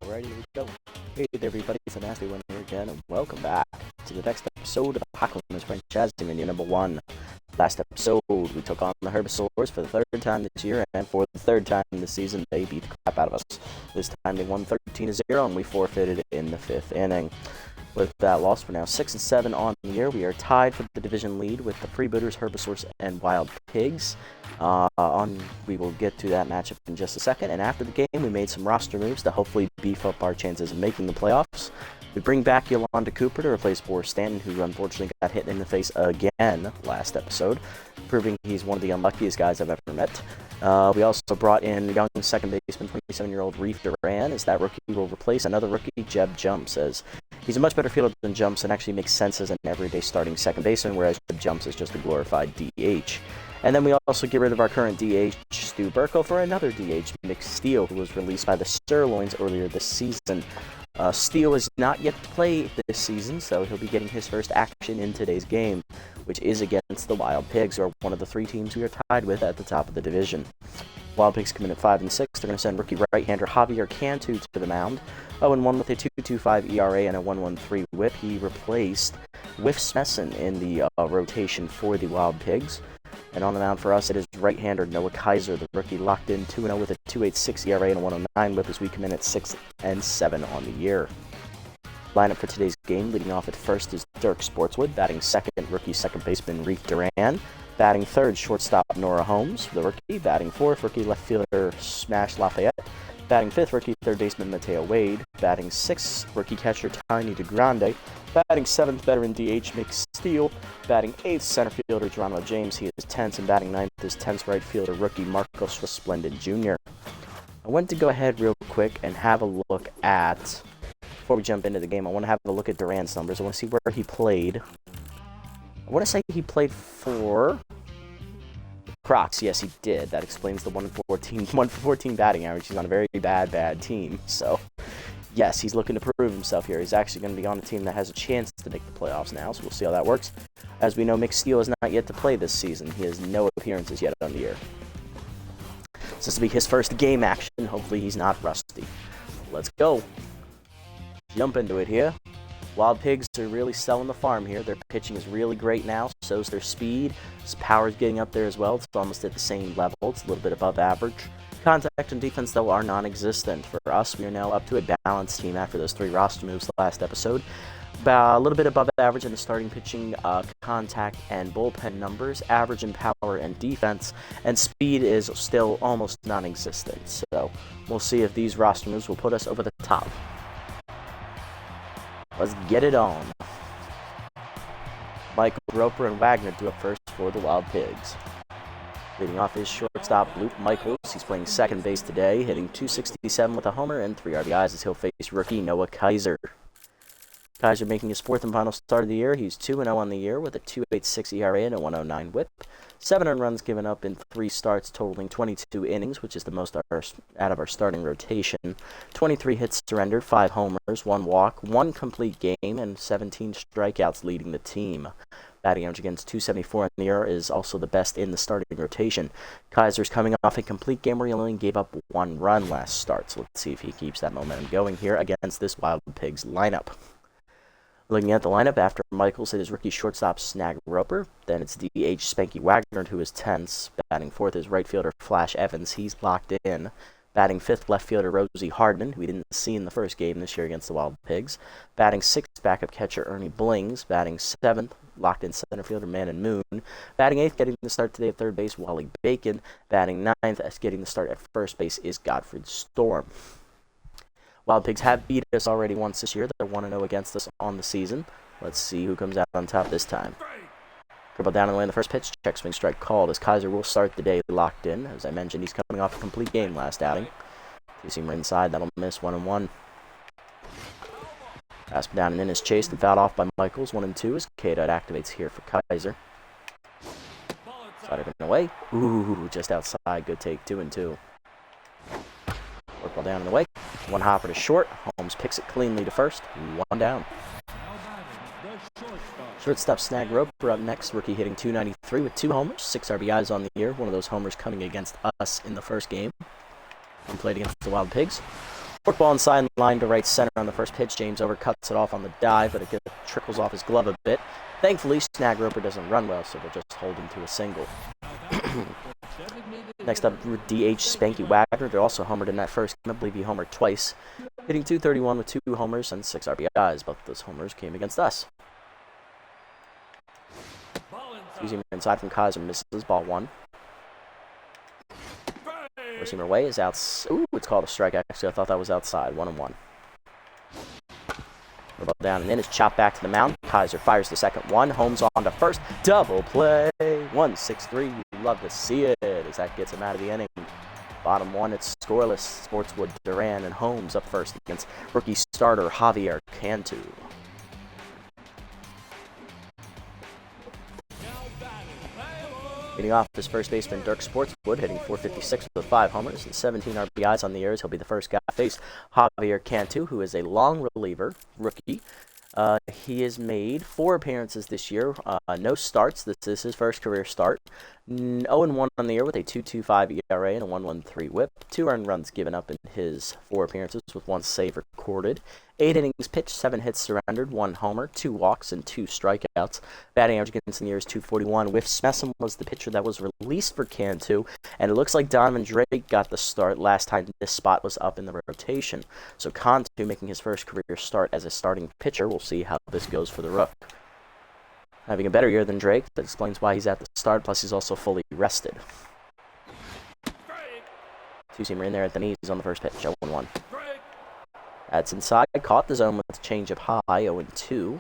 Alrighty, here we go. Hey there, everybody. It's a Nasty One here again, and welcome back to the next episode of Hackleman's Franchise Menu number 1. Last episode, we took on the Herbisaurs for the third time this year, and for the third time this season, they beat the crap out of us. This time, they won 13-0, and we forfeited in the 5th inning. With that loss, we're now 6-7 on the year. We are tied for the division lead with the Freebooters, Herbisaurs, and Wild Pigs. We will get to that matchup in just a second. And after the game, we made some roster moves to hopefully beef up our chances of making the playoffs. We bring back Yolanda Cooper to replace Boris Stanton, who unfortunately got hit in the face again last episode, proving he's one of the unluckiest guys I've ever met. We also brought in young second baseman, 27-year-old Reef Duran, as that rookie will replace another rookie, Jeb Jumps, as he's a much better fielder than Jumps and actually makes sense as an everyday starting second baseman, whereas Jeb Jumps is just a glorified DH. And then we also get rid of our current DH, Stu Burkle, for another DH, Mick Steele, who was released by the Sirloins earlier this season. Steele has not yet played this season, so he'll be getting his first action in today's game, which is against the Wild Pigs, who are one of the 3 teams we are tied with at the top of the division. Wild Pigs come in at 5-6. They're going to send rookie right-hander Javier Cantu to the mound. 0-1 with a 2.25 ERA and a 1.13 WHIP. He replaced Whiff Smessen in the rotation for the Wild Pigs. And on the mound for us, it is right-hander Noah Kaiser, the rookie, locked in 2-0 with a 2.86 ERA and a 1.09 WHIP as we come in at 6-7 on the year. Lineup for today's game, leading off at first is Dirk Sportswood, batting second, rookie second baseman Reef Duran, batting third, shortstop Nora Holmes, the rookie, batting fourth, rookie left fielder Smash Lafayette, batting fifth, rookie third baseman Mateo Wade, batting sixth, rookie catcher Tiny DeGrande, batting seventh, veteran DH Mick Steele, batting eighth, center fielder Geronimo James, he is 10th, and batting ninth is 10th right fielder rookie Marcos Resplendent Jr. I want to go ahead real quick and have a look at, before we jump into the game, I want to have a look at Duran's numbers. I want to see where he played. I want to say he played for Crocs. Yes, he did. That explains the 1-for-14 batting average. He's on a very bad team. So, yes, he's looking to prove himself here. He's actually going to be on a team that has a chance to make the playoffs now, so we'll see how that works. As we know, Mick Steele has not yet to play this season. He has no appearances yet on the year. So this will be his first game action. Hopefully he's not rusty. Let's go. Jump into it here. Wild Pigs are really selling the farm here. Their pitching is really great now. So's their speed. His power's getting up there as well. It's almost at the same level. It's a little bit above average. Contact and defense, though, are non-existent. For us, we are now up to a balanced team after those 3 roster moves last episode. About a little bit above average in the starting pitching, contact and bullpen numbers. Average in power and defense. And speed is still almost non-existent. So we'll see if these roster moves will put us over the top. Let's get it on. Michael Roper and Wagner do up first for the Wild Pigs. Leading off is shortstop Luke Michaels. He's playing second base today, hitting .267 with a homer and 3 RBIs as he'll face rookie Noah Kaiser. Kaiser making his 4th and final start of the year. He's 2-0 on the year with a 2.86 ERA and a 1.09 WHIP. 7 earned runs given up in 3 starts, totaling 22 innings, which is the most out of our starting rotation. 23 hits surrendered, 5 homers, 1 walk, 1 complete game, and 17 strikeouts leading the team. Batting average against .274 in the year is also the best in the starting rotation. Kaiser's coming off a complete game where he only gave up 1 run last start, so let's see if he keeps that momentum going here against this Wild Pigs lineup. Looking at the lineup, after Michaels, it is rookie shortstop Snag Roper. Then it's DH Spanky Wagner, who is 10th. Batting 4th is right fielder Flash Evans. He's locked in. Batting 5th, left fielder Rosie Hardman, who we didn't see in the first game this year against the Wild Pigs. Batting 6th, backup catcher Ernie Blings. Batting 7th, locked in center fielder Manon Moon. Batting 8th, getting the start today at third base, Wally Bacon. Batting 9th, as getting the start at first base is Godfrey Storm. Wild Pigs have beat us already once this year. They're 1-0 against us on the season. Let's see who comes out on top this time. Dribble down and away in the first pitch. Check swing strike called as Kaiser will start the day locked in. As I mentioned, he's coming off a complete game last outing. You see him right inside. That'll miss 1-1. Pass down and in is chased and fouled off by Michaels. 1-2 as K-Dot activates here for Kaiser. Side and away. Ooh, just outside. Good take. 2-2. Work ball down and away. 1 hopper to short. Holmes picks it cleanly to first. 1 down. Shortstop Snag Roper up next. Rookie hitting .293 with 2 homers, 6 RBIs on the year. One of those homers coming against us in the first game. He played against the Wild Pigs. Forkball inside line to right center on the first pitch. James overcuts it off on the dive, but it trickles off his glove a bit. Thankfully, Snag Roper doesn't run well, so they'll just hold him to a single. Next up, DH Spanky Wagner. They're also homered in that first game. I believe he homered twice, hitting .231 with 2 homers and 6 RBIs. Both of those homers came against us. Using inside from Kaiser, misses ball 1. Four-seamer away is out. Ooh, it's called a strike. Actually, I thought that was outside. 1-1. Ball down and in is chopped back to the mound. Kaiser fires the second one. Holmes on to first. Double play. 1-6-3. You love to see it as that gets him out of the inning. Bottom 1, it's scoreless. Sportswood, Duran, and Holmes up first against rookie starter Javier Cantu. Leading off his first baseman, Dirk Sportswood, hitting .456 with 5 homers and 17 RBIs on the years. He'll be the first guy to face Javier Cantu, who is a long reliever, rookie. He has made 4 appearances this year, no starts. This is his first career start. 0-1 on the year with a 2.25 ERA and a 1.13 WHIP. 2 earned runs given up in his 4 appearances with 1 save recorded. 8 innings pitched, 7 hits surrendered, 1 homer, 2 walks, and 2 strikeouts. Batting average against the year is .241. Whiff Smesson was the pitcher that was released for Cantu, and it looks like Donovan Drake got the start last time this spot was up in the rotation. So Cantu making his first career start as a starting pitcher. We'll see how this goes for the Rook. Having a better year than Drake, that explains why he's at the start, plus he's also fully rested. Two-seamer in there at the knees on the first pitch, 0-1. That's inside, caught the zone with a change of high, 0-2.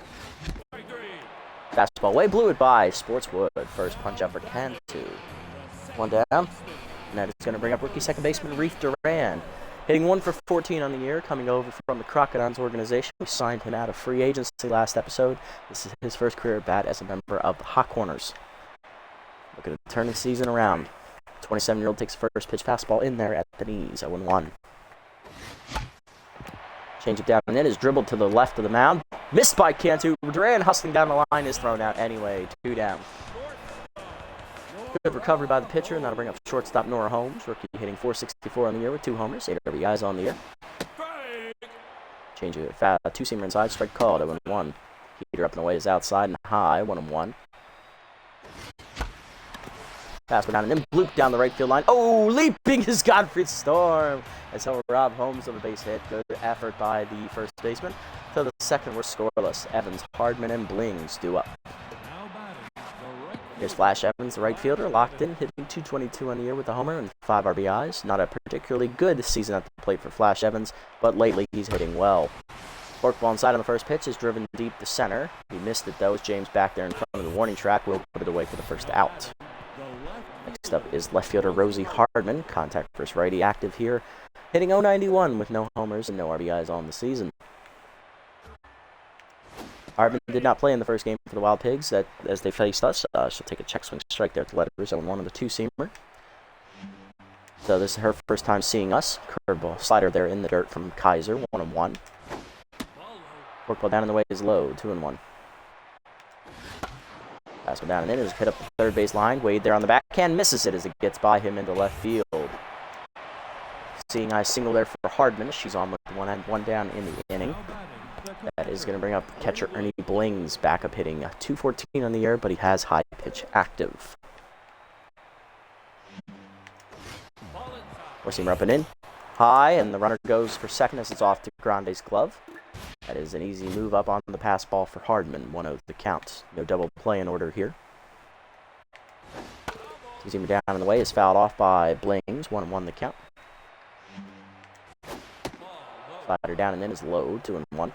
Fastball away, blew it by Sportswood. First punch up for Cantu. 1 down. And that is going to bring up rookie second baseman Reef Duran. Hitting 1 for 14 on the year, coming over from the Crocodiles organization. We signed him out of free agency last episode. This is his first career at bat as a member of the Hot Corners. Looking to turn the season around. 27-year-old takes first pitch fastball in there at the knees, 0-1. Change it down and in is dribbled to the left of the mound. Missed by Cantu. Duran hustling down the line is thrown out anyway. 2 down. Good recovery by the pitcher, and that'll bring up shortstop Nora Holmes. Rookie hitting .464 on the year with 2 homers, 8 RBIs on the year. Change it. Two-seamer inside, strike called, 0-1. Heater up and away is outside and high, 1-1. Pass down and then bloop down the right field line. Oh, leaping is Godfrey Storm. As he'll rob Holmes of a base hit. Good effort by the first baseman. To the second, we're scoreless. Evans, Hardman, and Blings due up. Here's Flash Evans, the right fielder, locked in, hitting .222 on the year with a homer and 5 RBIs. Not a particularly good season at the plate for Flash Evans, but lately he's hitting well. Forkball inside on the first pitch is driven deep to center. He missed it though, as James back there in front of the warning track will put it away for the first out. Next up is left fielder Rosie Hardman, contact first righty active here, hitting .091 with no homers and no RBIs on the season. Hardman did not play in the first game for the Wild Pigs as they faced us. She'll take a check swing strike there at the letters, 0-1 on the two-seamer. So this is her first time seeing us. Curveball slider there in the dirt from Kaiser, 1-1. Forkball down in the way is low, 2-1. Fastball down and in is hit up the third base line. Wade there on the backhand, misses it as it gets by him into left field. Seeing eye single there for Hardman. She's on with 1 down in the inning. That is going to bring up catcher Ernie Blings, backup hitting .214 on the year, but he has high pitch active. Four-seamer up and in. High, and the runner goes for second as it's off to Grande's glove. That is an easy move up on the pass ball for Hardman. 1-0 the count. No double play in order here. Two-seamer down in the way is fouled off by Blings. 1-1 the count. Slider down and in is low. 2-1.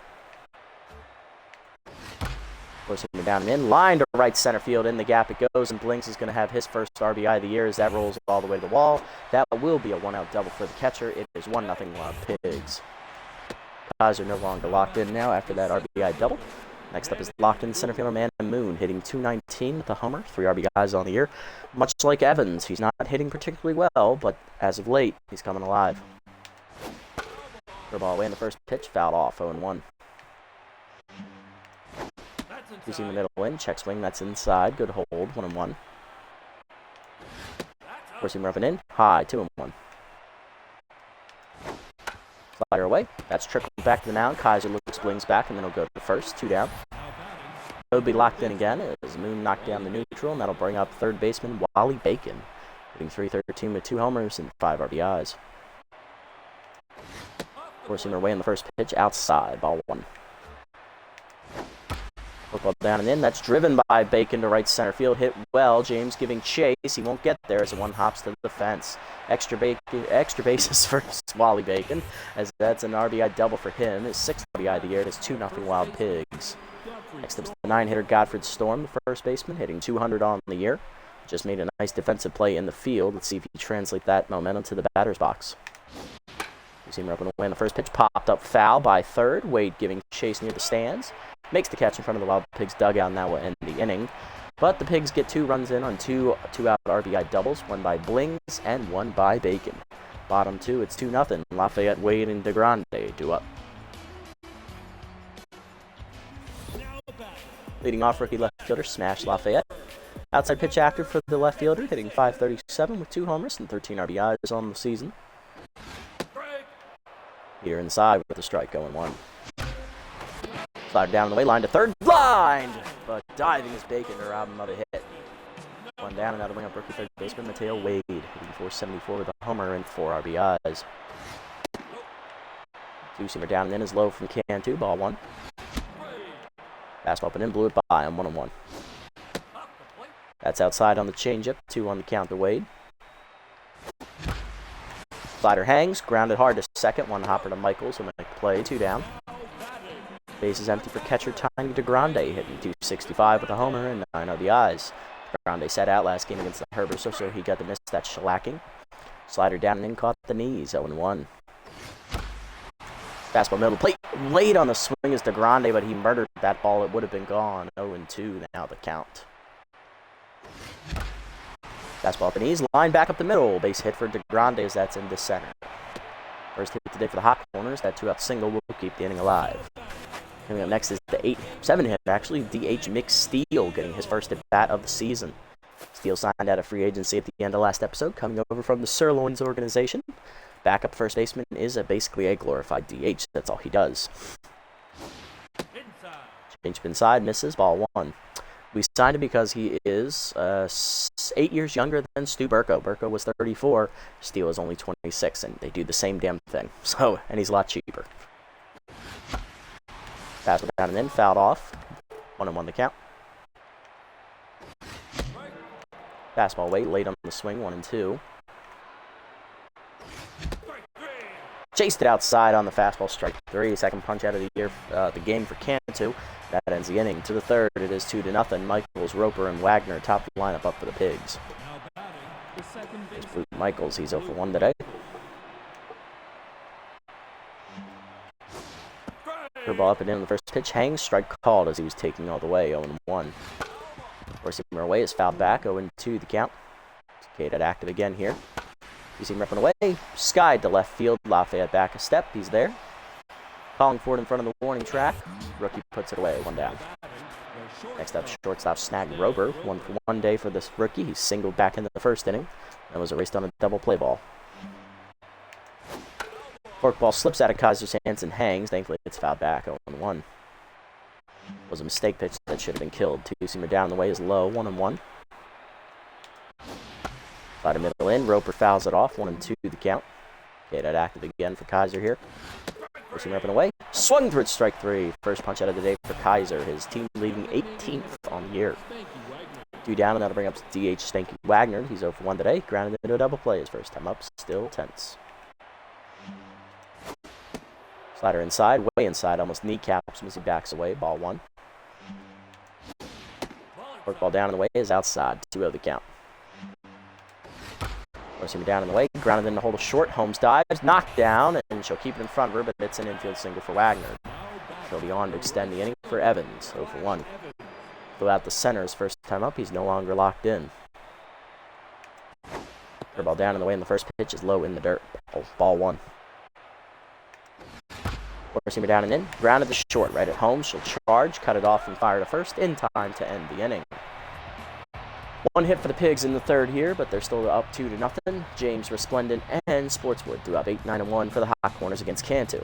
Four-seamer down and in. Line to right center field. In the gap it goes, and Blings is going to have his first RBI of the year as that rolls all the way to the wall. That will be a 1-out double for the catcher. It is 1-0 Wild Pigs. Kaiser no longer locked in now after that RBI double. Next up is locked in center fielder Amanda Moon, hitting .219 with a homer, 3 RBIs on the year. Much like Evans, he's not hitting particularly well, but as of late, he's coming alive. Ball away in the first pitch, fouled off, 0-1. Using the middle in, check swing, that's inside, good hold, 1-1. Four-seamer up and in, high, 2-1. Slider Four-seamer away. That's trickled back to the mound. Kaiser looks, blings back, and then he'll go to first. 2 down. He'll be locked in again as Moon knocked down the neutral, and that'll bring up third baseman Wally Bacon, hitting .313 with 2 homers and 5 RBIs. Four-seamer away in the first pitch, outside, ball 1. Football down and in. That's driven by Bacon to right center field. Hit well. James giving chase. He won't get there as one hops to the fence. Extra bases for Wally Bacon, as that's an RBI double for him. His 6th RBI of the year. It is 2-0 Wild Pigs. Next up is the 9-hitter Godfred Storm, the first baseman, hitting .200 on the year. Just made a nice defensive play in the field. Let's see if he can translate that momentum to the batter's box. You see him up and away in the first pitch. Popped up foul by third. Wade giving chase near the stands. Makes the catch in front of the Wild Pigs dugout, and that will end the inning. But the Pigs get 2 runs in on 2 out RBI doubles, one by Blings and one by Bacon. Bottom 2, it's 2-0. Lafayette, Wade, and DeGrande do up. Leading off, rookie left fielder Smash Lafayette. Outside pitch active for the left fielder, hitting .537 with 2 homers and 13 RBIs on the season. Here inside with a strike going 1. Slider down the way, line to third, blind! But diving is Bacon to rob him of a hit. 1 down, and that'll bring up rookie third baseman Mateo Wade, hitting .474 with a homer and 4 RBIs. Two-seamer down and in is low from Cantu, ball 1. Fastball up and in, blew it by him, 1-1. That's outside on the changeup, 2 on the count to Wade. Slider hangs, grounded hard to second, 1 hopper to Michaels, who'll make the play, 2 down. Base is empty for catcher Tiny DeGrande, hitting .265 with a homer and 9 RBIs. DeGrande sat out last game against the Herbers, so he got to miss that shellacking. Slider down and in, caught the knees, 0-1. Fastball middle plate, late on the swing is DeGrande, but he murdered that ball. It would have been gone. 0-2 now the count. Fastball up the knees, line back up the middle. Base hit for DeGrande as that's into center. First hit today for the Hot Corners. That 2-out single will keep the inning alive. Coming up next is the 7 hit, actually, DH Mick Steele getting his first at-bat of the season. Steele signed out of free agency at the end of last episode, coming over from the Sirloins organization. Backup first baseman is basically a glorified DH. That's all he does. Change inside, misses, ball 1. We signed him because he is 8 years younger than Stu Burko. Burko was 34, Steele is only 26, and they do the same damn thing. So, and he's a lot cheaper. Fastball down and in, fouled off. 1-1 the count. Fastball late on the swing, 1-2. Chased it outside on the fastball, strike 3. Second punch out of the game for Cantu. That ends the inning. To the third, it is 2-0. Michaels, Roper, and Wagner top the lineup up for the Pigs. There's Blue Michaels. He's 0-1 today. Curveball up and in on the first pitch. Hangs, strike called as he was taking all the way. 0-1. Four-seamer away is fouled back. 0-2 the count. Skated active again here. You see him ripping away. Skied to left field. Lafayette back a step. He's there. Calling for it in front of the warning track. Rookie puts it away. 1 down. Next up, shortstop Snag Roper. 1 for 1 day for this rookie. He singled back into the first inning and was erased on a double play ball. Forkball slips out of Kaiser's hands and hangs. Thankfully, it's fouled back. 0-1. Was a mistake pitch that should have been killed. Two-seamer down the way is low. 1-1. Slider middle in. Roper fouls it off. 1-2 the count. Okay, that active again for Kaiser here. Two-seamer up and away. Swung through it, strike 3. First punch out of the day for Kaiser. His team leading 18th on the year. 2 down, and that'll bring up DH Stanky Wagner. He's 0-1 today. Grounded into a double play his first time up. Still tense. Slider inside, way inside, almost kneecaps him as he backs away. Ball 1. Forkball down in the way is outside. 2-0 the count. Four-seamer down in the way, grounded in the hold of short. Holmes dives, knocked down, and she'll keep it in front of her, but it's an infield single for Wagner. She'll be on to extend the inning for Evans. 0-1. Flew out the center his first time up. He's no longer locked in. Curveball down in the way, and the first pitch is low in the dirt. Ball 1. Four-seamer down and in. Grounded to short. Right at home. She'll charge, cut it off, and fire to first in time to end the inning. One hit for the Pigs in the third here, but they're still up 2-0. James, Resplendent, and Sportswood threw up 8, 9, and 1 for the Hot Corners against Cantu.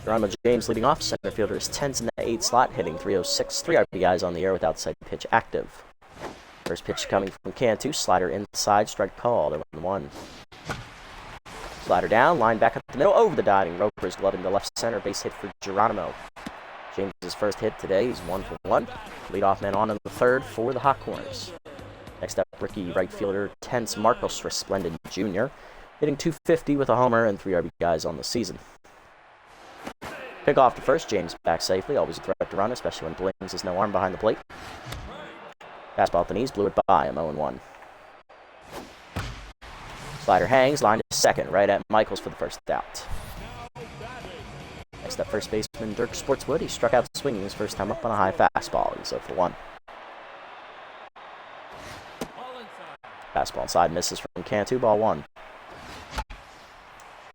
Geronimo James leading off. Center fielder is 10s in the 8 slot, hitting .306. 3 RBIs on the air with outside pitch active. First pitch coming from Cantu. Slider inside, strike called, 0-1. Slider down, line back up the middle, over the diving Roper's glove into left center. Base hit for Geronimo. James' first hit today. He's 1 for 1. Leadoff man on in the third for the Hot Corners. Next up, rookie right fielder, 10s Marcos Resplendent Jr., hitting .250 with a homer and 3 RBIs on the season. Pick off to first. James back safely. Always a threat to run, especially when Blings has no arm behind the plate. Fastball at the knees, blew it by him, 0-1. Slider hangs, line to second, right at Michaels for the first out. Next up, first baseman Dirk Sportswood. He struck out swinging his first time up on a high fastball. He's 0 for 1. Fastball inside, misses from Cantu, ball 1.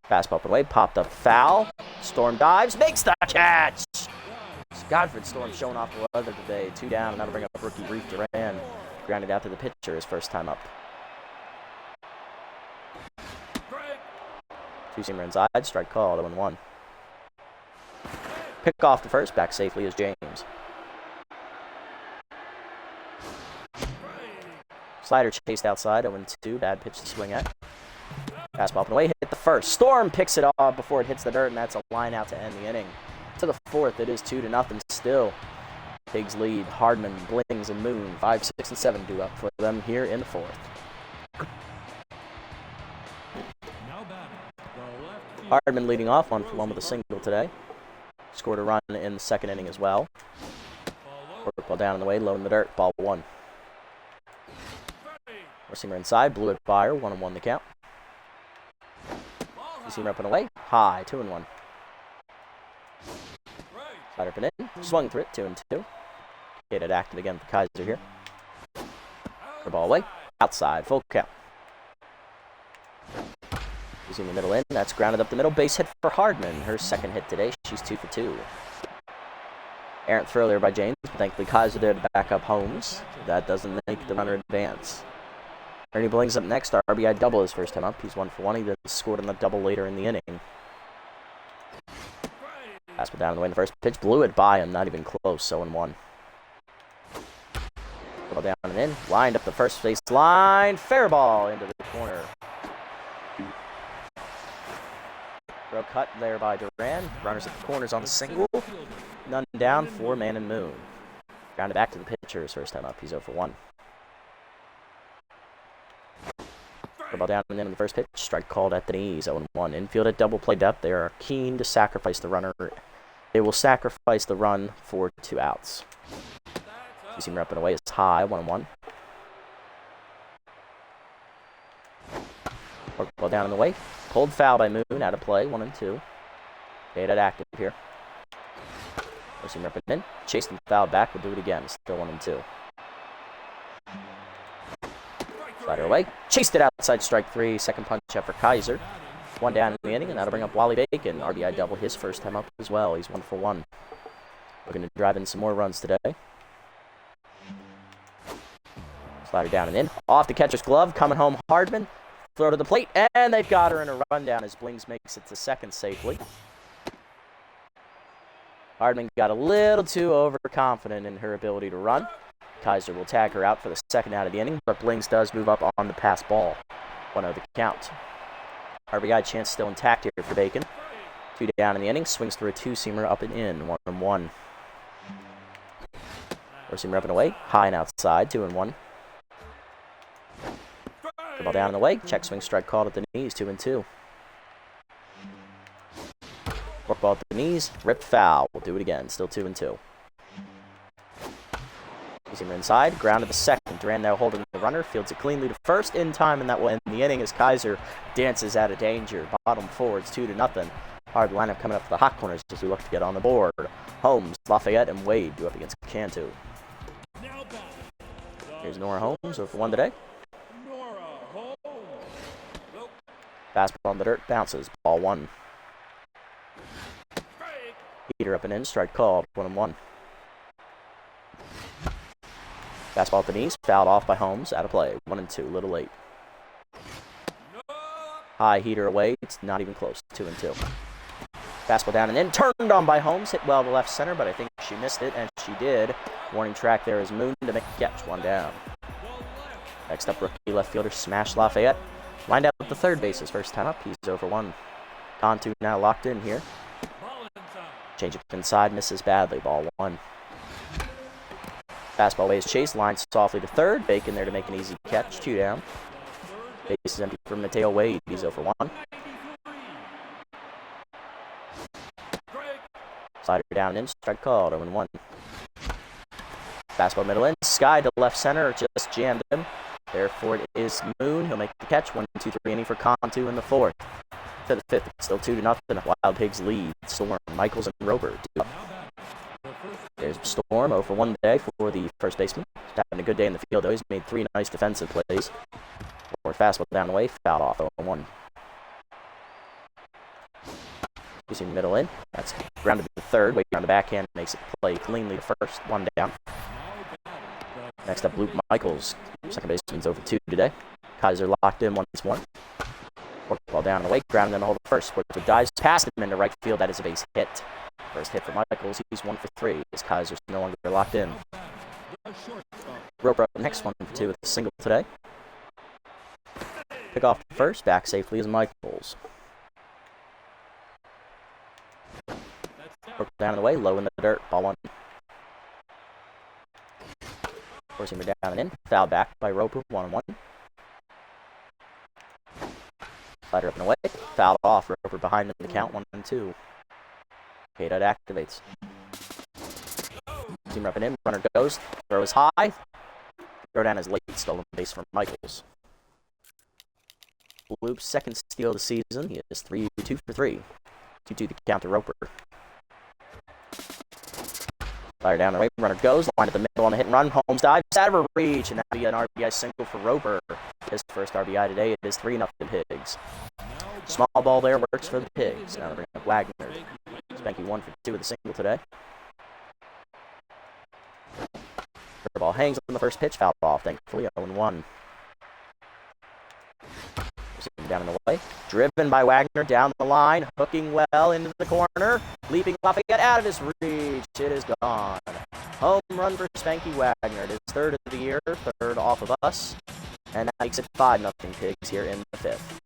Fastball up and away, popped up foul. Storm dives, makes the catch! Godfred Storm showing off the weather today. 2 down, and that'll bring up rookie Reef Duran. Grounded out to the pitcher his first time up. 2-seamer inside, strike called, 0-1. Pick off to first, back safely is James. Slider chased outside, 0-2, bad pitch to swing at. Fastball up and away, hit the first. Storm picks it off before it hits the dirt, and that's a line out to end the inning. To the fourth, it is 2-0 still. Pigs lead. Hardman, Blings, and Moon. 5, 6, and 7 due up for them here in the fourth. Hardman leading off, 1 for 1 with a single today. Scored a run in the second inning as well. Ball down in the way, low in the dirt, ball 1. Four-seamer inside, blew it by her, 1-1 the count. Two-seamer up and away, high, 2-1. Slider up and in, swung through it, 2-2. Hit it active again for Kaiser here. The ball away, outside, full count. Using the middle in, that's grounded up the middle, base hit for Hardman. Her second hit today, she's 2 for 2. Errant throw there by James, but thankfully Kaiser there to back up Holmes. That doesn't make the runner advance. Ernie Blings up next, RBI double his first time up. He's 1 for 1, he then scored on the double later in the inning. Fastball down the way in the first pitch, blew it by him, not even close, 0-1. Ball down and in, lined up the first base line, fair ball into the corner. Throw cut there by Duran, runners at the corners on the single, none down for Man and Moon. Grounded back to the pitcher his first time up, he's 0 for 1. Ball down and in the first pitch, strike called at the knees, 0-1. Infield at double play depth, they are keen to sacrifice the runner. They will sacrifice the run for 2 outs. Two-seamer up and away is high, 1-1. Ball down in the way, pulled foul by Moon, out of play, 1-2. Made it active here. Two-seamer up and in, chased and fouled back, we'll do it again, still 1-2. Slider away, chased it outside, strike 3, second punch out for Kaiser. 1 down in the inning, and that'll bring up Wally Bacon. RBI double his first time up as well. He's 1 for 1. Looking to drive in some more runs today. Slider down and in, off the catcher's glove, coming home Hardman. Throw to the plate, and they've got her in a rundown as Blings makes it to second safely. Hardman got a little too overconfident in her ability to run. Kaiser will tag her out for the second out of the inning, but Blings does move up on the pass ball. 1-0 the count. RBI chance still intact here for Bacon. 2 down in the inning, swings through a 2-seamer up and in, 1-1. 4-seamer up and away, high and outside, 2-1. The ball down and away, check swing strike called at the knees, 2-2. Work ball at the knees, ripped foul. We'll do it again, still 2-2. Seamer inside, grounded the second. Duran now holding the runner, fields it cleanly to first in time, and that will end the inning as Kaiser dances out of danger. Bottom forwards, 2-0. Hard lineup coming up for the Hot Corners as we look to get on the board. Holmes, Lafayette, and Wade go up against Cantu. Here's Nora Holmes, 0 for 1 today. Fastball on the dirt, bounces, ball 1. Heater up and in, strike called, 1-1. Fastball at the knees, fouled off by Holmes, out of play. 1-2, a little late. High heater away, it's not even close. 2-2. Fastball down and in, turned on by Holmes, hit well to left center, but I think she missed it, and she did. Warning track there is Moon to make a catch, 1 down. Next up, rookie left fielder Smash Lafayette. Lined out at the third base his first time up, he's 0-1. Cantu now locked in here. Change up inside, misses badly, ball 1. Fastball away is chased, lines softly to third, Bacon there to make an easy catch, 2 down. Base is empty for Mateo Wade, he's 0-1. Slider down and in, strike called, 0-1. Fastball middle in, Sky to left center, just jammed him. Therefore it is Moon, he'll make the catch, 1-2-3 inning for Cantu in the 4th. To the 5th, it's still 2-0, Wild Pigs lead, Storm, Michaels, and Roper, 2 up. There's Storm, 0-for-1 today for the first baseman. He's having a good day in the field, though. He's made 3 nice defensive plays. Or fastball down the way, fouled off, 0-1. You see middle in. That's grounded to the third. Wait on the backhand, makes it play cleanly to first. 1 down. Next up, Luke Michaels. Second baseman's 0-2 today. Kaiser locked in once more. Ball down the way, grounded in the hole to first. Sportswood dives past him into right field. That is a base hit. First hit for Michaels. He's 1-for-3 as Kaiser's no longer locked in. Roper up next, 1-for-2 with a single today. Pick off to first, back safely is Michaels. Roper down the way, low in the dirt, ball 1. Forcing her down and in, foul back by Roper, 1-1. Slider up and away, fouled off, Roper behind in the count, 1-2. K-Dot activates. Team up and in, runner goes, throw is high. Throw down is late, stolen base from Michaels. Loop's second steal of the season, he is 2-for-3. 2-2 the count to Roper. Fire down the right, runner goes, line at the middle on the hit and run, Holmes dives, out of reach, and that'll be an RBI single for Roper. His first RBI today, it is 3-0 Pigs. Small ball there, works for the Pigs. Now they bring up Wagner. Spanky 1-for-2 with a single today. Ball hangs on the first pitch, foul off, thankfully, 0-1. Down in the way, driven by Wagner down the line, hooking well into the corner, leaping Lafayette out of his reach, it is gone. Home run for Spanky Wagner, it is 3rd of the year, 3rd off of us, and that makes it 5-0 Pigs here in the 5th.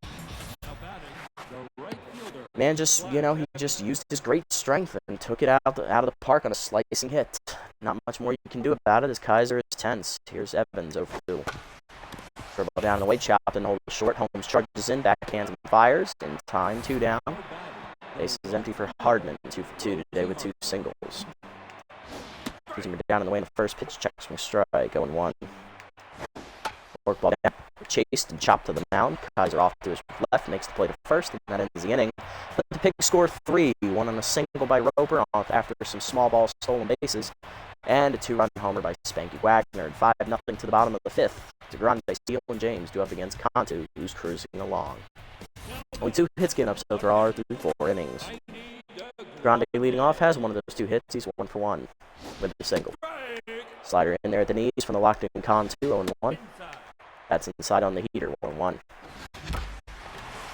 Man he just used his great strength and took it out of the park on a slicing hit. Not much more you can do about it as Kaiser is tense. Here's Evans 0-2. Ball down the way, chopped and hold short. Holmes charges in, backhands and fires. In time, 2 down. Base is empty for Hardman, 2-for-2 today with 2 singles. Using her down in the way in the first pitch, checks from strike, 0-1. Fork ball down, chased and chopped to the mound. Kaiser off to his left, makes the play to first, and that ends the inning. But the Pigs score 3, 1 on a single by Roper off after some small ball stolen bases, and a 2-run homer by Spanky Wagner, and 5-0 to the bottom of the 5th. DeGrande, Steele, and James do up against Cantu, who's cruising along. Only 2 hits given up so far through 4 innings. DeGrande leading off has one of those 2 hits. He's 1-for-1 with the single. Slider in there at the knees from the locked-in Cantu, 0-1. That's inside on the heater, 1-1.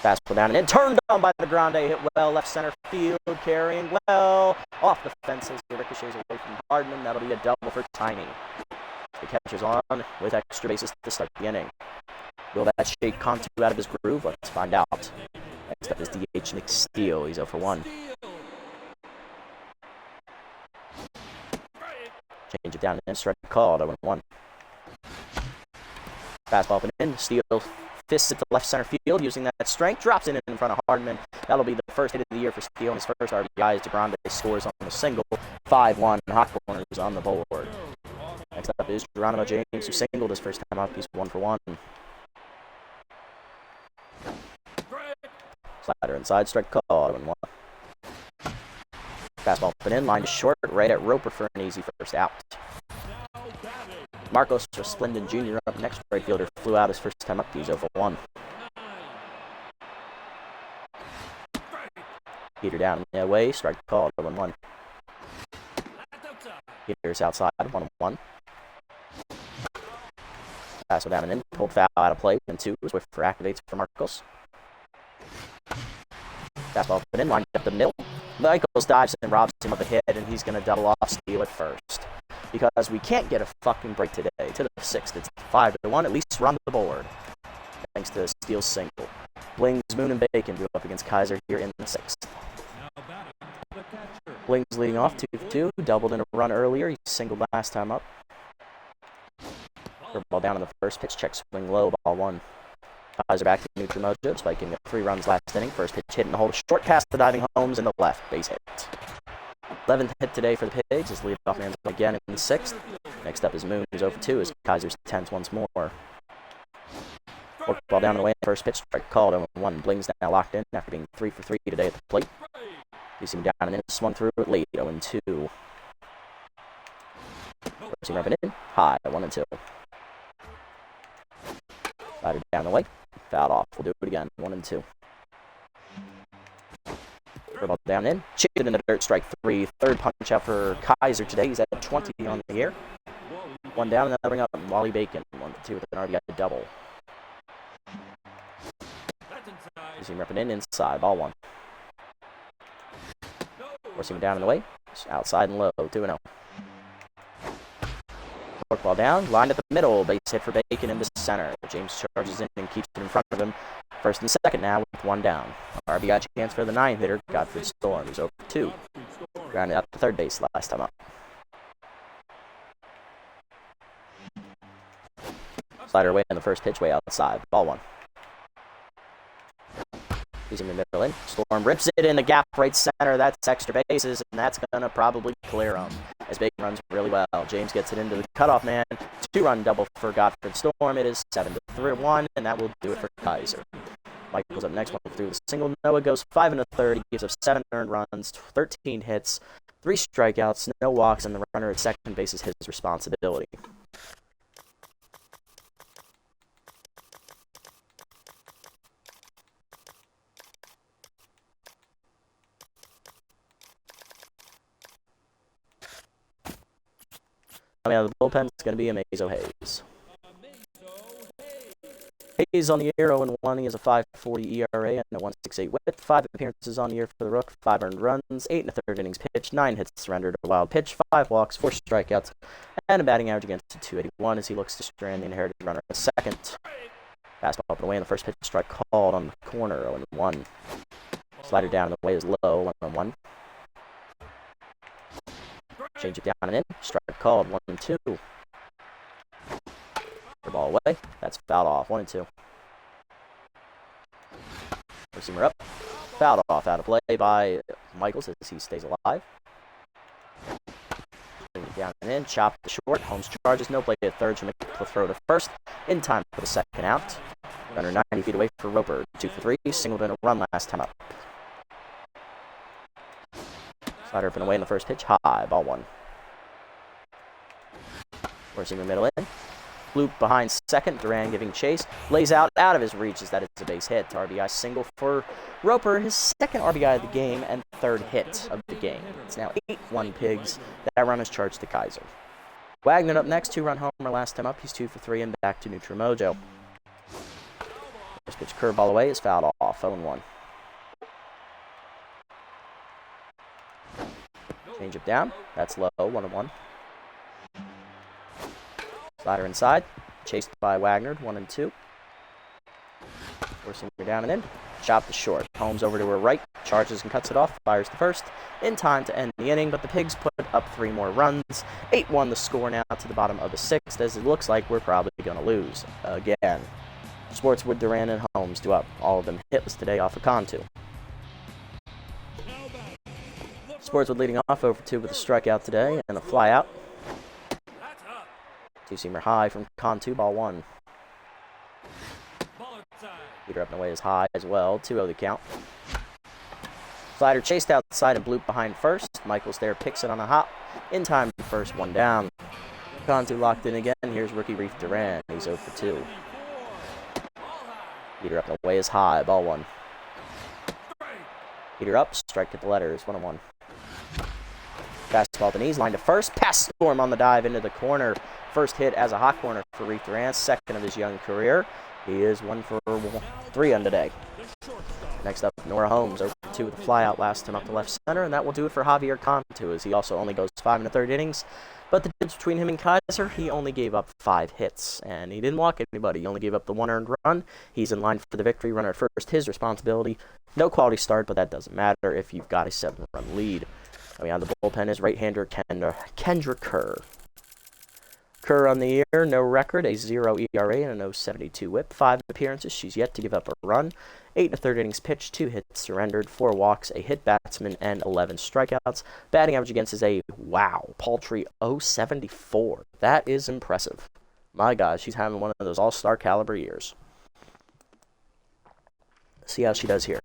Fastball down and in, turned on by DeGrande, hit well, left center field, carrying well, off the fences, the ricochets away from Hardman. That'll be a double for Tiny. The catcher's on with extra bases to start the inning. Will that shake Cantu out of his groove? Let's find out. Next up is DH Nick Steele. He's 0-for-1. Change it down and strike called, 0-1. Fastball up and in. Steele fists it to left center field using that strength. Drops in front of Hardman. That'll be the first hit of the year for Steele. His first RBI as DeGrande scores on the single. 5-1. Hot Corners on the board. Next up is Geronimo James, who singled his first time up. He's 1-for-1. Slider inside, strike call, 0-1. Fastball up and in, line to short, right at Roper for an easy first out. Marcos Resplendent Jr. up next. Right fielder flew out his first time up. He's 0-for-1. Peter down the way, strike call, 0-1. Peter's outside, 1-1. Fastball down and in. Pulled foul out of play. 1-2. Swiffer activates for Marcos. Fastball put in. Lined up the middle. Michaels dives and robs him of a hit, and he's going to double off, steal it first. Because we can't get a fucking break today. To the 6th. It's 5-1. At least we're on the board. Thanks to Steele's single. Blings, Moon, and Bacon go up against Kaiser here in the 6th. Blings leading off 2-2. Doubled in a run earlier. He singled last time up. Ball down in the first pitch. Check swing low. Ball 1. Kaiser back to neutral mojo. Spiking at 3 runs last inning. First pitch hit in the hole. Short past the diving Holmes in the left. Base hit. 11th hit today for the Pigs. His leadoff man again in the 6th. Next up is Moon, who's over 2 as Kaiser's 10th once more. Fork ball down the way. First pitch. Strike called. 0-1. Blings now locked in after being 3 for 3 today at the plate. You see him down and in. Swung through it late. 0-2. First him in. High. 1-2. Slider down the way. Fouled off. We'll do it again. 1-2. Ball down in. Chipped it in the dirt. Strike 3. Third punch out for Kaiser today. He's at 20 on the year. 1 down, and then bring up Wally Bacon. 1-2 with an RBI double. You see him repping in inside. Ball 1. Forcing him down in the way. Outside and low. 2-0. Fork ball down. Lined at the middle. Base hit for Bacon in the center. James charges in and keeps it in front of him. First and second now with 1 down. RBI chance for the 9th hitter, Godfrey Storm, who's over 2. Grounded out to third base last time up. Slider away in the first pitch, way outside. Ball 1. Using the middle in. Storm rips it in the gap right center. That's extra bases, and that's going to probably clear him. As Bacon runs really well. James gets it into the cutoff man. 2-run double for Godfrey Storm. It is 7-1, and that will do it for Kaiser. Michael's up next, 1 through the single. Noah goes 5 1/3. He gives up 7 earned runs, 13 hits, 3 strikeouts, no walks, and the runner at second base is his responsibility. Coming out of the bullpen, it's going to be Amazo Hayes. Hayes on the year, 0-1. He has a 5.40 ERA and a 1.68 whip. 5 appearances on the year for the Rook, 5 earned runs, 8 1/3 innings pitched, 9 hits surrendered, a wild pitch, 5 walks, 4 strikeouts, and a batting average against a 281 as he looks to strand the inherited runner at second. Fastball up and away in the first pitch, strike called on the corner, 0-1. Slider down and the way is low, 1-1. Change it down and in, strike called, 1-2. The ball away. That's fouled off. 1-2. Receiver up. Fouled off out of play by Michaels as he stays alive. Bring it down and in. Chop to short. Holmes charges. No play at third. Should make the throw to first. In time for the second out. Runner 90 feet away for Roper. 2 for 3. Singled in a run last time up. Slider up and away in the first pitch. High. Ball 1. Forcing the middle in. Loop behind second. Duran giving chase. Lays out of his reach as that is a base hit. RBI single for Roper. His second RBI of the game and third hit of the game. It's now 8-1 Pigs. That run is charged to Kaiser. Wagner up next. 2-run homer last time up. He's 2 for 3 and back to neutral mojo. First pitch curveball away is fouled off. 0-1. Change it down. That's low. 1-1. Slider inside, chased by Wagner, 1-2. Forcing her down and in. Chop to short. Holmes over to her right, charges and cuts it off, fires to first. In time to end the inning, but the Pigs put up 3 more runs. 8-1 the score now to the bottom of the 6th, as it looks like we're probably going to lose again. Sportswood, Duran, and Holmes do up. All of them hitless today off of Cantu. Sportswood leading off over 2 with a strikeout today and a flyout. 2-seamer high from Cantu, ball 1. Peter up and away is high as well, 2-0 the count. Slider chased outside and bloop behind first. Michaels there picks it on a hop. In time for first, 1 down. Cantu locked in again. Here's rookie Reef Duran. He's 0 for 2. Peter up and away is high, ball 1. Peter up, strike at the letters, 1-1. Fastball to knees, line to first. Pass Storm on the dive into the corner. First hit as a hot corner for Reef Durant, second of his young career. He is 1 for 3 on the day. Next up, Nora Holmes, 0 for 2 with a flyout last time up to left center, and that will do it for Javier Cantu, as he also only goes 5 1/3 innings. But the difference between him and Kaiser, he only gave up 5 hits, and he didn't walk anybody. He only gave up the 1 earned run. He's in line for the victory. Runner at first, his responsibility. No quality start, but that doesn't matter if you've got a 7-run lead. Coming out of the bullpen is right-hander Kendra Kerr. Kerr on the year, no record, a 0 ERA and a 0.72 whip. 5 appearances, she's yet to give up a run. 8 1/3 innings pitched, 2 hits surrendered, 4 walks, a hit batsman, and 11 strikeouts. Batting average against is a, wow, paltry 0.74. That is impressive. My God, she's having one of those all-star caliber years. See how she does here.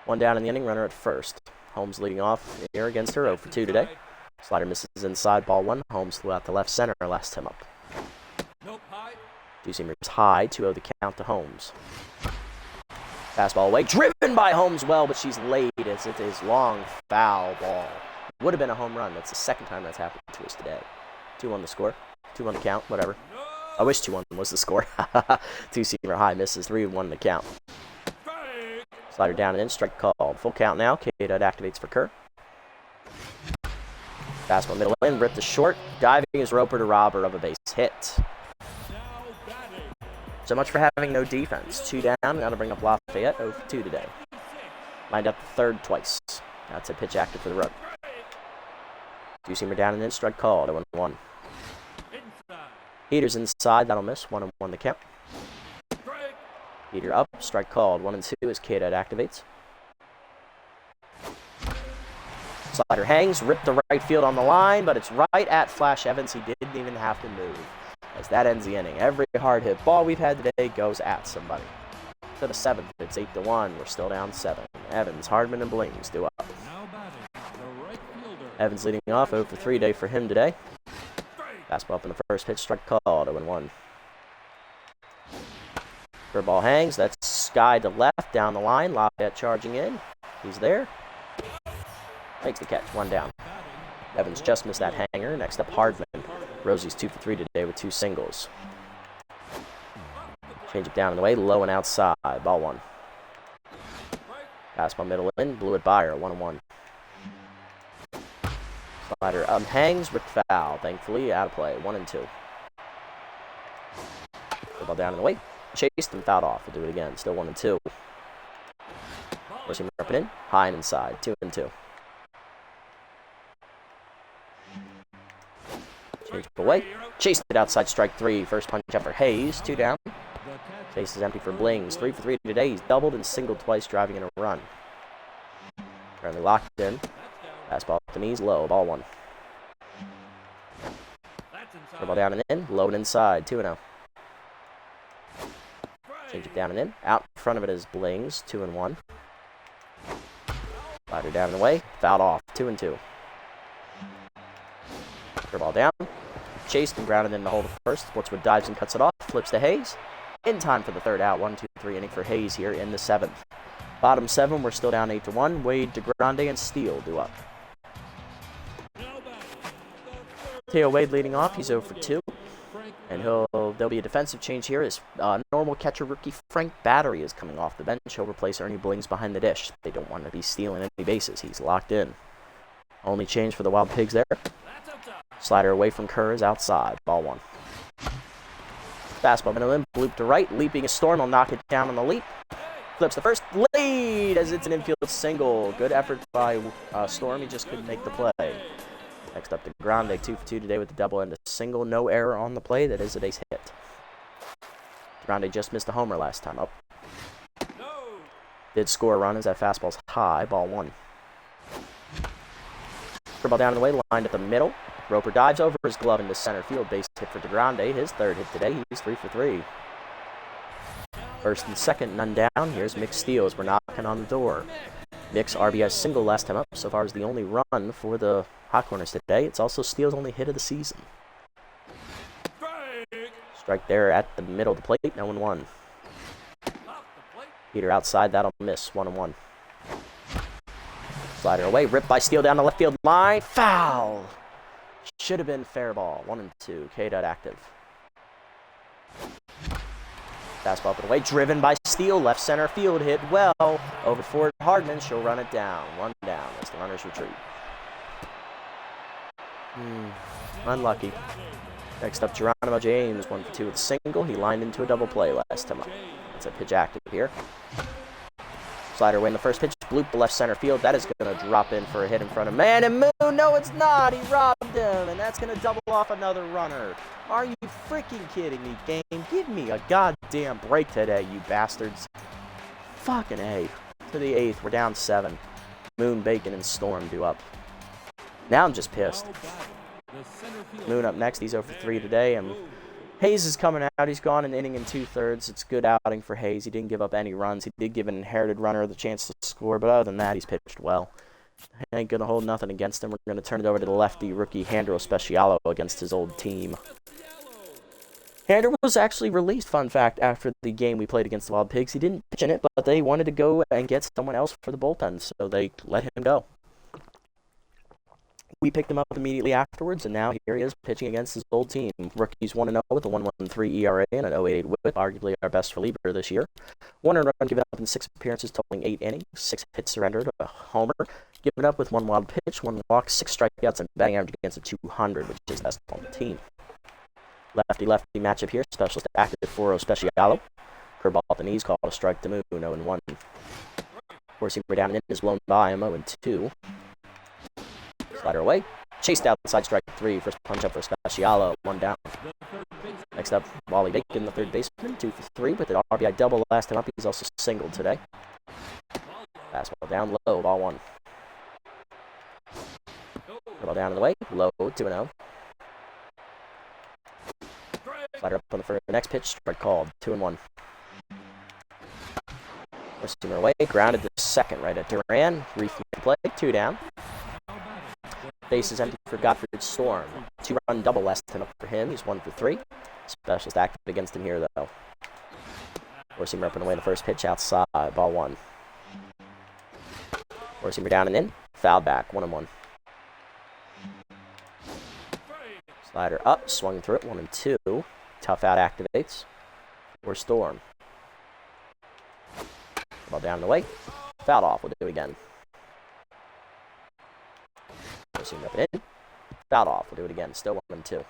1 down in the inning, runner at first. Holmes leading off here against her, 0 for 2 today. Slider misses inside, ball 1. Holmes flew out the left center last time up. Two-seamer's high, 2-0 the count to Holmes. Fastball away, driven by Holmes well, but she's late as it is long foul ball. Would have been a home run. That's the second time that's happened to us today. 2-1 the score, 2-1 the count, whatever. I wish 2-1 was the score. Two-seamer high misses, 3-1 the count. Slider down and in, strike called. Full count now. K-Dot activates for Kerr. Fastball middle in, ripped to short. Diving is Roper to Robert of a base hit. So much for having no defense. 2 down, got to bring up Lafayette, 0 for 2 today. Lined up the third twice. That's a pitch active for the rub. Two-seamer down and in, strike called, 0-1. Heater's inside, that'll miss, 1-1 the count. Heater up, strike called, 1-2 as K-Dot activates. Slider hangs, ripped the right field on the line, but it's right at Flash Evans. He didn't even have to move. As that ends the inning. Every hard hit ball we've had today goes at somebody. To the 7th, it's 8-1. We're still down 7. Evans, Hardman, and Blings do up. Evans leading off, 0 for 3 day for him today. Fastball up in the first pitch, strike called, 0-1. Curveball hangs, that's Sky to left, down the line. Lafayette charging in. He's there. Makes the catch, 1 down. Evans just missed that hanger. Next up, Hardman. Rosie's 2 for 3 today with 2 singles. Change it down in the way, low and outside. Ball 1. Fastball middle in, blew it by her, 1-1. Slider hangs, ripped foul. Thankfully, out of play, 1-2. Ball down in the way, chased and fouled off. We'll do it again, still 1-2. Forcing up and in, high and inside, 2-2. Change it away. Chased it outside, strike 3. First punch up for Hayes. 2 down. Base is empty for Blings. 3 for 3 today. He's doubled and singled twice, driving in a run. Currently locked in. Fastball up the knees, low. Ball 1. Ball down and in. Low and inside. 2-0. Change it down and in. Out in front of it is Blings. 2-1. Slider down and away. Fouled off. 2-2. Ball down. Chased and grounded in the hole to first. Sportswood dives and cuts it off. Flips to Hayes. In time for the third out. 1-2-3 inning for Hayes here in the 7th. Bottom 7, we're still down 8-1. Wade, DeGrande, and Steele do up. Teo Wade leading off. He's 0 for 2. And there'll be a defensive change here as normal catcher rookie Frank Battery is coming off the bench. He'll replace Ernie Blings behind the dish. They don't want to be stealing any bases. He's locked in. Only change for the Wild Pigs there. Slider away from Kerr is outside. Ball 1. Fastball middle in, bloop to right, leaping a Storm. He'll knock it down on the leap. Flips the first lead as it's an infield single. Good effort by Storm. He just couldn't make the play. Next up to Grande, 2 for 2 today with the double and a single. No error on the play. That is a base hit. Grande just missed a homer last time up. Did score a run as that fastball's high. Ball 1. Ball down in the way, lined at the middle. Roper dives over his glove into center field. Base hit for DeGrande. His 3rd hit today. He's 3 for 3. First and second, none down. Here's Mick Steele. We're knocking on the door. Mick's RBI single last time up. So far as the only run for the Hot Corners today. It's also Steele's only hit of the season. Strike there at the middle of the plate. 0-1. Peter outside. That'll miss. 1-1. Slider away, ripped by Steele down the left field line. Foul! Should have been fair ball. 1-2. K-Dud active. Fastball put away, driven by Steele. Left center field hit well. Over for Hardman. She'll run it down. One down as the runners retreat. Unlucky. Next up, Geronimo James, 1-for-2 with a single. He lined into a double play last time up. That's a pitch active here. Slider away in the first pitch, bloop the left center field. That is going to drop in for a hit in front of man and Moon. No, it's not. He robbed him, and that's going to double off another runner. Are you freaking kidding me, game? Give me a goddamn break today, you bastards. Fucking A. To the 8th, we're down 7. Moon, Bacon, and Storm due up. Now I'm just pissed. Moon up next. He's 0-for-3 today, and Hayes is coming out. He's gone an inning and 2/3. It's a good outing for Hayes. He didn't give up any runs. He did give an inherited runner the chance to score, but other than that, he's pitched well. Ain't going to hold nothing against him. We're going to turn it over to the lefty rookie Handro Specialo against his old team. Handro was actually released, fun fact, after the game we played against the Wild Pigs. He didn't pitch in it, but they wanted to go and get someone else for the bullpen, so they let him go. We picked him up immediately afterwards, and now here he is pitching against his old team. Rookie's 1-0 with a 1.13 ERA and an 0.88 WHIP, arguably our best reliever this year. 1 run given up in 6 appearances, totaling 8 innings, 6 hits surrendered, a homer, given up with 1 wild pitch, 1 walk, 6 strikeouts, and batting average against a 200, which is best on the team. Lefty-lefty matchup here. Specialist active for Specialo. Curveball at the knees, called a strike to Moon, 0-1. Four-seamer down and in is blown by him, 0-2. Slider away. Chased outside strike 3. First punch up for Specialo. 1 down. Next up, Wally Bacon, the third baseman. 2-for-3 with an RBI double last time up. He's also singled today. Fastball down low. Ball 1. Ball down in the way. Low. 2-0. Slider up on the next pitch. Strike called. 2-1. First-seamer away. Grounded to second right at Duran. Reef play. 2 down. Base is empty for Godfrey Storm. 2-run double last time up for him. He's 1-for-3. Specialist active against him here, though. Four-seamer up and away the first pitch outside. Ball 1. Four-seamer down and in. Foul back. 1-1. Slider up. Swung through it. 1-2. Tough out activates for Storm. Ball down and away. Fouled off. We'll do it again. Four-seamer up and in. Fouled off. We'll do it again. Still 1-2.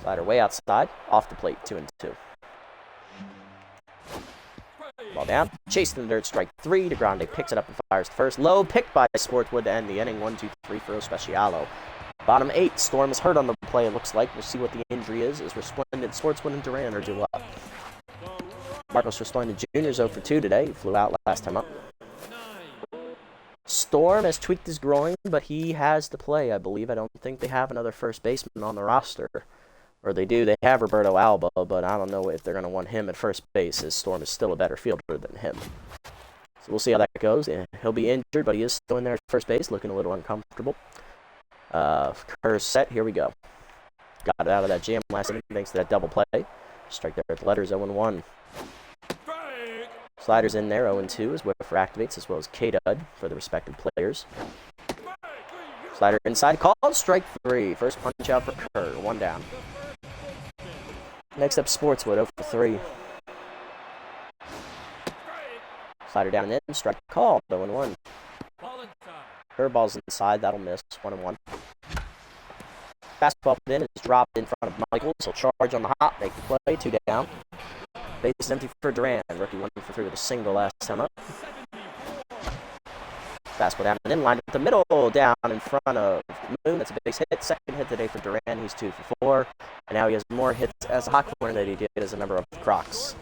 Slider way outside. Off the plate. 2-2. Ball down. Chased in the dirt. Strike 3. DeGrande picks it up and fires to first. Low. Picked by Sportswood to end the inning. 1-2-3 for Specialo. Bottom 8. Storm is hurt on the play, it looks like. We'll see what the injury is. As Resplendent, Sportswood, and Duran are due up. Marcos Resplendent Jr. is 0-for-2 today. He flew out last time up. Storm has tweaked his groin, but he has to play, I believe. I don't think they have another first baseman on the roster. Or they do. They have Roberto Alba, but I don't know if they're going to want him at first base, as Storm is still a better fielder than him. So we'll see how that goes. He'll be injured, but he is still in there at first base, looking a little uncomfortable. Kerr's set. Here we go. Got it out of that jam last inning thanks to that double play. Strike there at the letters. 0-1. Sliders in there. 0-2 is Whipper activates, as well as K-Dud for the respective players. Slider inside. Called. Strike 3. First punch out for Kerr. 1 down. Next up, Sportswood. 0-for-3. Slider down and in. Strike called. 0-1. Curveball's inside. That'll miss. 1-1. Fastball in is dropped in front of Michaels. He'll charge on the hop. Make the play. 2 down. Base empty for Duran. Rookie 1-for-3 with a single last time up. Fastball down and in. Lined up the middle. Down in front of Moon. That's a base hit. Second hit today for Duran. He's 2-for-4. And now he has more hits as a hot corner than he did as a member of the Crocs.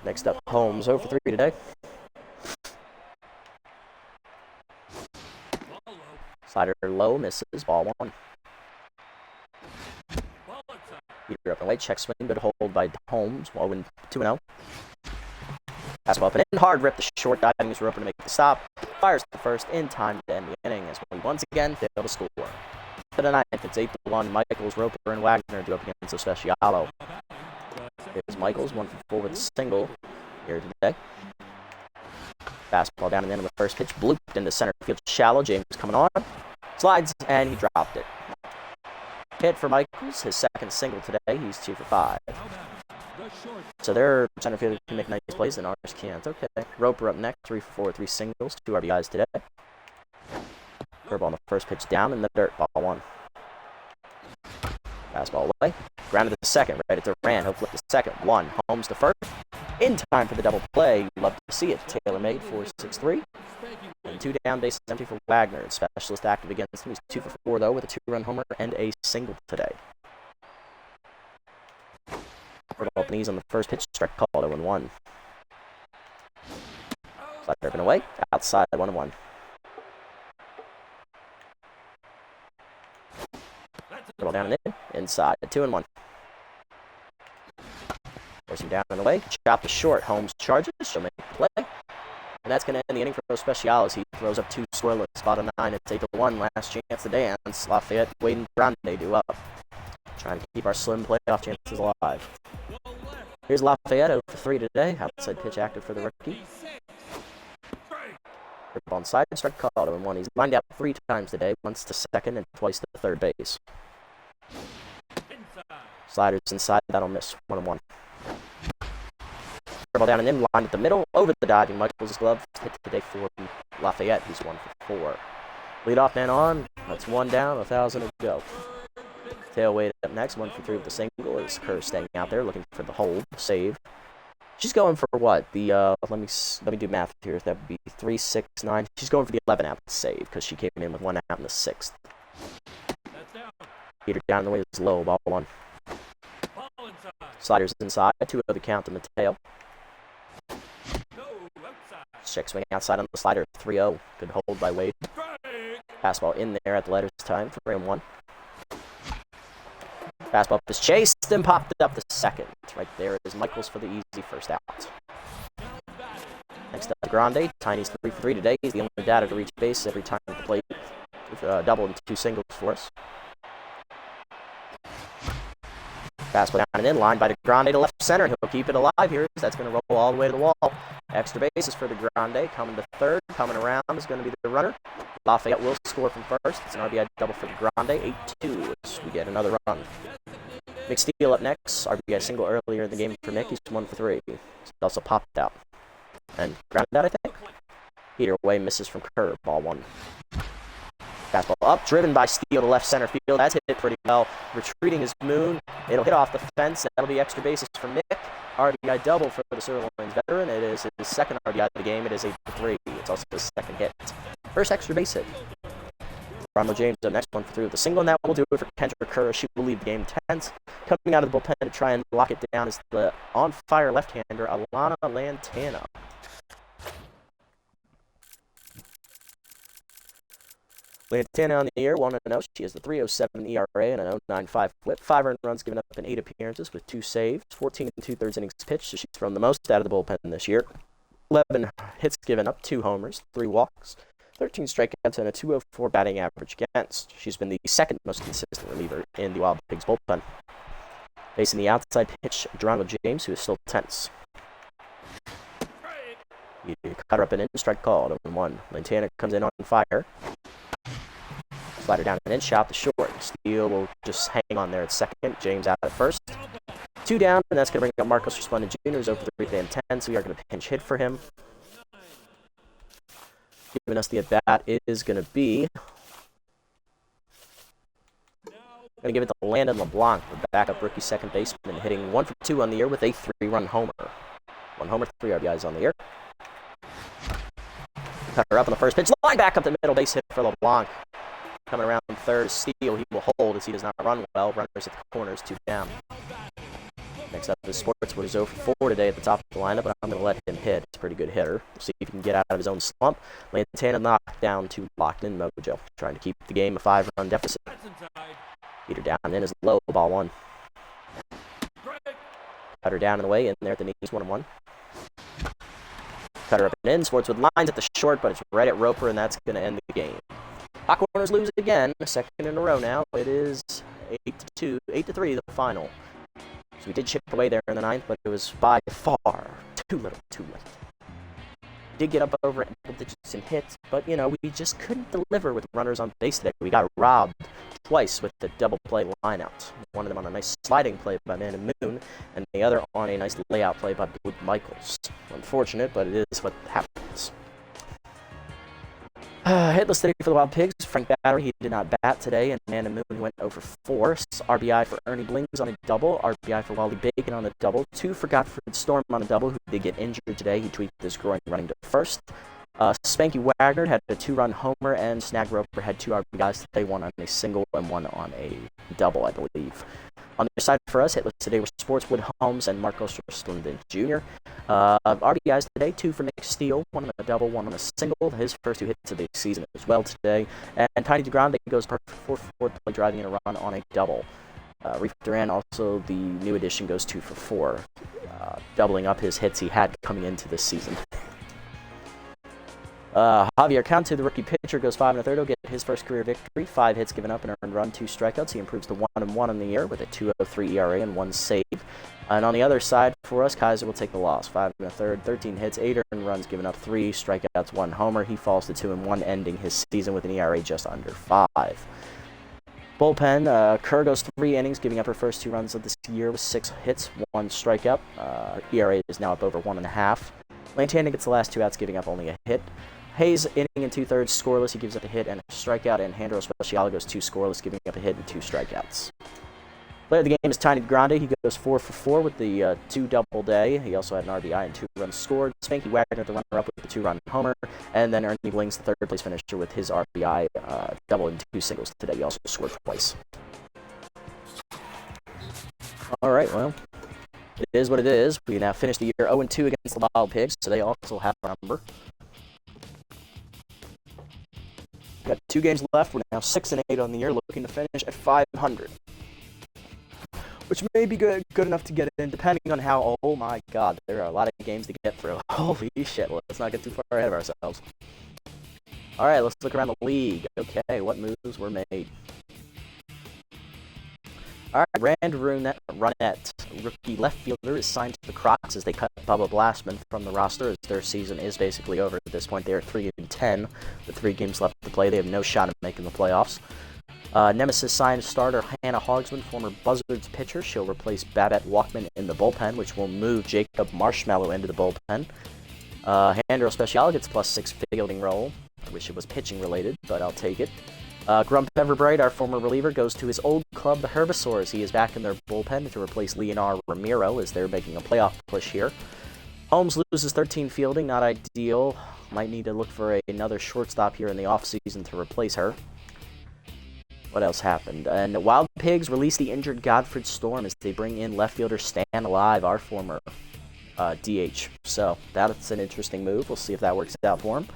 Next up, Holmes. 0-for-3 today. Slider low, misses, ball 1. Peter up and away, check swing, good hold by Holmes, while win 2-0. Fastball up and in, hard rip the short, diving is open to make the stop. Fires the first in time to end the inning as we once again fail to score. To the 9th, it's 8-1, Michaels, Roper, and Wagner do up against Specialo. Here's Michaels, 1-for-4 with a single here today. Fastball down and in on the first pitch, blooped into center field shallow. James coming on, slides, and he dropped it. Hit for Michaels, his second single today. He's 2 for 5. So their center fielder can make nice plays, and ours can't. Okay. Roper up next, 3 for 4, 3 singles, 2 RBIs today. Curveball on the first pitch down in the dirt, ball 1. Fastball away. Grounded to the second, right at Duran. Hopefully the second. 1. Holmes to first. In time for the double play. Love to see it. Taylor made 4-6-3. And 2 down, bases empty for Wagner. Specialist active against him. He's 2 for 4, though, with a 2-run homer and a single today. Curveball knees on the first pitch. Strike called 0-1. Slider driven away. Outside 1-1. Curveball down and in. Inside 2-1. Forcing down and away. Chop to short. Holmes charges. She'll make the play. And that's going to end the inning for Los Speciales. He throws up 2 scoreless. Bottom 9. It's 8-1. Last chance to dance. Lafayette, Wade, and Grande do up. Trying to keep our slim playoff chances alive. Here's Lafayette 0 for 3 today. Outside pitch active for the rookie. Curveball inside. Strike called 0-1. He's lined out 3 times today. Once to second and twice to third base. Sliders inside. That'll miss. 1-1. Curveball down and in, lined at the middle, over the diving Michaels' glove. Hit today for Lafayette, who's 1 for 4. Lead off man on. That's 1 down, 1,000 to go. Tail Wade up next, 1 for 3 with the single. Is Kerr staying out there, looking for the hold, save. She's going for what? The let me do math here. That would be 3, 6, 9. She's going for the 11 out save because she came in with 1 out in the 6th. Peter down the way is low, ball 1. Sliders inside, 2 of the count in the tail. Check swing outside on the slider, 3-0. Good hold by Wade. Fastball in there at the letters time for 1. Fastball is chased and popped it up the second. Right there is Michaels for the easy first out. Next up, Grande. Tiny's 3 for 3 today. He's the only batter to reach base every time at the plate. Double and 2 singles for us. Fastball down and in, line by the Grande to left center. He'll keep it alive here. That's going to roll all the way to the wall. Extra bases for the Grande. Coming to third. Coming around is going to be the runner. Lafayette will score from first. It's an RBI double for the Grande. 8-2 as we get another run. McSteele up next. RBI single earlier in the game for Mick. He's 1 for 3. He also popped out. And grounded out, I think. Either way, misses from Kerr. Ball 1. Fastball up, driven by Steele to left center field. That's hit pretty well. Retreating his Moon. It'll hit off the fence. That'll be extra bases for Mick. RBI double for the Sirloins veteran. It is his second RBI of the game. It is 8-3. It's also his second hit. First extra base hit. Ronald James up next, 1 for 3 with a single, and that will do it for Kendra Kerr. She will lead the game 10th. Coming out of the bullpen to try and lock it down is the on-fire left-hander, Alana Lantana. Lantana on the year, 1-0. She has the 3.07 ERA and an 0.95 whip. 5 earned runs given up in 8 appearances with 2 saves. 14 2/3 innings pitched, so she's thrown the most out of the bullpen this year. 11 hits given up, 2 homers, 3 walks, 13 strikeouts, and a 2.04 batting average against. She's been the second most consistent reliever in the Wild Pigs bullpen. Facing the outside pitch, Geronimo James, who is still tense. You cut her up and in, strike called, 0-1. Lantana comes in on fire. Slider down and in, shot to short. Steele will just hang on there at second. James out at first. 2 down, and that's going to bring up Marcos Resplendent Jr., who's over 3 and 10, so we are going to pinch hit for him. Giving us the at-bat is going to be... Going to give it to Landon LeBlanc, the backup rookie second baseman, hitting 1 for 2 on the year with a 3-run homer. 1 homer, 3 RBIs on the year. Cut her up on the first pitch. Line back up the middle, base hit for LeBlanc. Coming around third, Steele, he will hold as he does not run well. Runners at the corners, 2 down. Next up is Sportswood, who's 0 for 4 today at the top of the lineup, but I'm going to let him hit. He's a pretty good hitter. We'll see if he can get out of his own slump. Lantana knocked down to locked in mojo, trying to keep the game a 5-run deficit. Peter down and in is low, ball 1. Cut her down and away, in there at the knees, 1-1. Cut her up and in. Sportswood lines at the short, but it's right at Roper, and that's going to end the game. Hot Corners lose again, second in a row now. It is 8-2, 8-3 the final. So we did chip away there in the 9th, but it was by far too little, too late. did get up over double digits in hits, but, we just couldn't deliver with runners on base today. We got robbed twice with the double play lineouts. One of them on a nice sliding play by Amanda Moon, and the other on a nice layout play by Blake Michaels. Unfortunate, but it is what happens. Hitless today for the Wild Pigs. Frank Battery, he did not bat today, and Amanda Moon went over 4. RBI for Ernie Blings on a double. RBI for Wally Bacon on a double. 2 for Godfred Storm on a double, who did get injured today. He tweaked his groin running to first. Spanky Wagner had a 2-run homer, and Snag Roper had 2 RBIs today, 1 on a single and 1 on a double, I believe. On the other side for us, hitless today were Sportswood Holmes and Marcos Ristlinden Jr. RBIs today, 2 for Nick Steele, 1 on a double, 1 on a single. His first 2 hits of the season as well today. And Tiny DeGrande goes perfect for fourth play, driving in a run on a double. Reef Duran, also the new addition, goes 2 for 4, doubling up his hits he had coming into this season. Javier Conte, the rookie pitcher, goes 5 1/3. He'll get his first career victory. 5 hits given up, and earned run, 2 strikeouts. He improves to 1-1 in the year with a 2.03 ERA and 1 save. And on the other side for us, Kaiser will take the loss. 5 1/3, 13 hits, 8 earned runs given up, 3 strikeouts, 1 homer. He falls to 2-1, ending his season with an ERA just under 5. Bullpen, Kerr goes 3 innings, giving up her first 2 runs of this year with 6 hits, 1 strikeout. ERA is now up over 1.5. Lantana gets the last 2 outs, giving up only a hit. Hayes, inning and 2/3, scoreless. He gives up a hit and a strikeout, and Handro Speciale goes 2 scoreless, giving up a hit and 2 strikeouts. Player of the game is Tiny DeGrande. He goes 4 for 4 with the 2 double day. He also had an RBI and 2 runs scored. Spanky Wagner, the runner-up, with the 2-run homer. And then Ernie Blings, the third-place finisher, with his RBI double and 2 singles today. He also scored twice. All right, well, it is what it is. We now finish the year 0-2 against the Wild Pigs, so they also have our number. Got 2 games left. We're now 6-8 on the year, looking to finish at 500. Which may be good enough to get in, depending on how, oh my god, there are a lot of games to get through. Holy shit, let's not get too far ahead of ourselves. Alright, let's look around the league. Okay, what moves were made? Alright, Rand Runette, rookie left fielder, is signed to the Crocs as they cut Bubba Blastman from the roster, as their season is basically over at this point. They are 3-10, with 3 games left to play. They have no shot at making the playoffs. Nemesis signed starter Hannah Hogsman, former Buzzards pitcher. She'll replace Babette Walkman in the bullpen, which will move Jacob Marshmallow into the bullpen. Handro Speciale gets +6 fielding role. I wish it was pitching related, but I'll take it. Grump Everbright, our former reliever, goes to his old club, the Herbivores. He is back in their bullpen to replace Leonardo Ramiro, as they're making a playoff push here. Holmes loses 13 fielding, not ideal. Might need to look for another shortstop here in the offseason to replace her. What else happened? And the Wild Pigs release the injured Godfred Storm as they bring in left fielder Stan Alive, our former DH. So that's an interesting move. We'll see if that works out for him.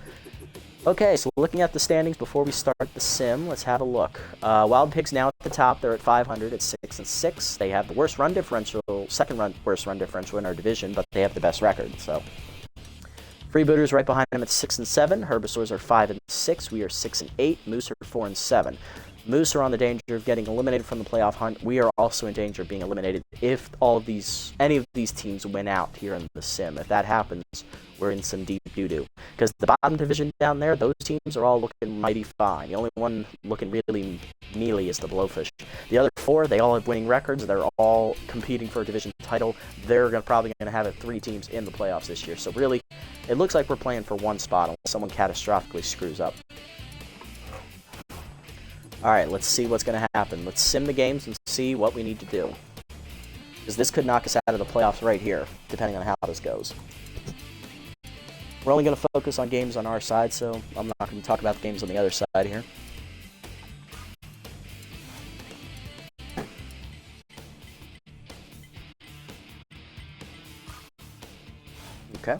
Okay, so looking at the standings before we start the sim, let's have a look. Wild Pigs now at the top. They're at 500 at 6-6. They have the worst run differential, worst run differential in our division, but they have the best record. So Freebooters right behind them at 6-7. Herbivores are 5-6. We are 6-8. Moose are 4-7. Moose are on the danger of getting eliminated from the playoff hunt. We are also in danger of being eliminated if any of these teams win out here in the sim. If that happens, we're in some deep doo-doo. Because the bottom division down there, those teams are all looking mighty fine. The only one looking really mealy is the Blowfish. The other 4, they all have winning records. They're all competing for a division title. They're probably going to have 3 teams in the playoffs this year. So really, it looks like we're playing for one spot unless someone catastrophically screws up. Alright, let's see what's going to happen. Let's sim the games and see what we need to do. Because this could knock us out of the playoffs right here, depending on how this goes. We're only going to focus on games on our side, so I'm not going to talk about the games on the other side here. Okay.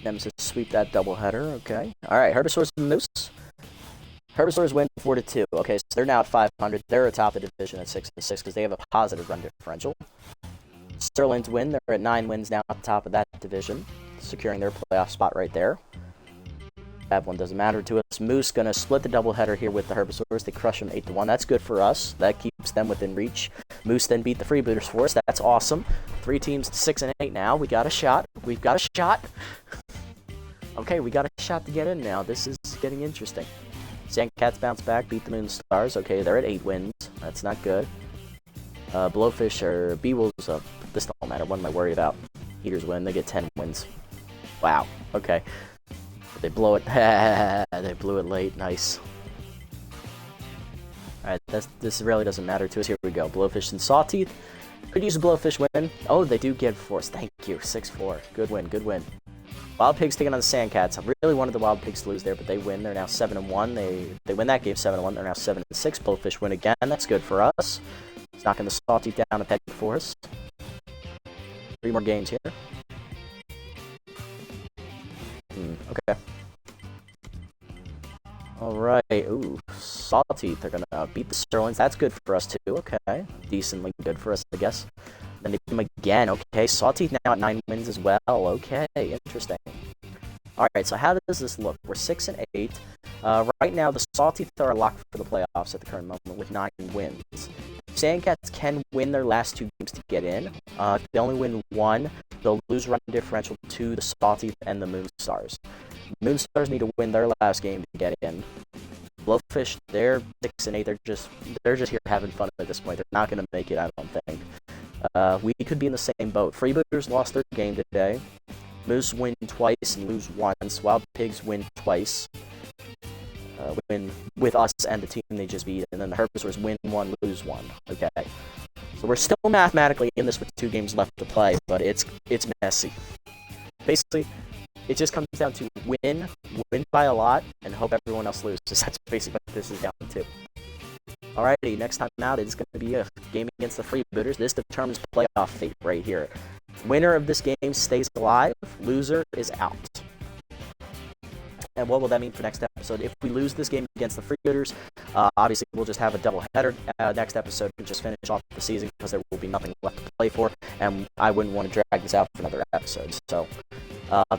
Nemesis sweep that doubleheader, okay. Alright, Herbivores and Moose. Herbivores win 4-2. Okay, so they're now at 500. They're atop the division at 6-6 because they have a positive run differential. Sterling's win. They're at 9 wins now at the top of that division, securing their playoff spot right there. That one doesn't matter to us. Moose gonna split the doubleheader here with the Herbivores. They crush them 8-1. That's good for us. That keeps them within reach. Moose then beat the Freebooters for us. That's awesome. 3 teams 6-8 now. We got a shot. We've got a shot. Okay, we got a shot to get in now. This is getting interesting. Sandcats bounce back, beat the Moonstars. Okay, they're at 8 wins. That's not good. Blowfish or B-Wolves, this don't matter. What am I worried about? Heaters win. They get 10 wins. Wow. Okay. They blow it. They blew it late. Nice. Alright, this really doesn't matter to us. Here we go. Blowfish and Sawteeth. Could use a Blowfish win. Oh, they do get Force. Thank you. 6-4. Good win. Good win. Wild Pigs taking on the Sandcats. I really wanted the Wild Pigs to lose there, but they win. They're now 7-1. They win that game 7-1. They're now 7-6. Blowfish win again. That's good for us. It's knocking the Sawteeth down a peg for us. 3 more games here. Okay. Alright. Ooh, Sawteeth are gonna beat the Sterlings. That's good for us too. Okay. Decently good for us, I guess. Then they beat them again. Okay, Sawteeth now at 9 wins as well. Okay, interesting. Alright, so how does this look? We're 6-8. Right now, the Sawteeth are locked for the playoffs at the current moment with 9 wins. Sandcats can win their last 2 games to get in. If they only win 1, they'll lose run differential to the Sawteeth and the Moonstars. Moonstars need to win their last game to get in. Blowfish, they're 6-8. They're just here having fun at this point. They're not going to make it, I don't think. We could be in the same boat. Freebooters lost their game today. Moose win twice and lose once. Wild Pigs win twice. Win with us and the team they just beat. And then the Herbivores win 1, lose 1. Okay. So we're still mathematically in this with 2 games left to play, but it's messy. Basically, it just comes down to win by a lot, and hope everyone else loses. That's basically what this is down to. Alrighty, next time out is going to be a game against the Freebooters. This determines playoff fate right here. Winner of this game stays alive. Loser is out. And what will that mean for next episode? If we lose this game against the Freebooters, obviously we'll just have a double header next episode to just finish off the season because there will be nothing left to play for, and I wouldn't want to drag this out for another episode. So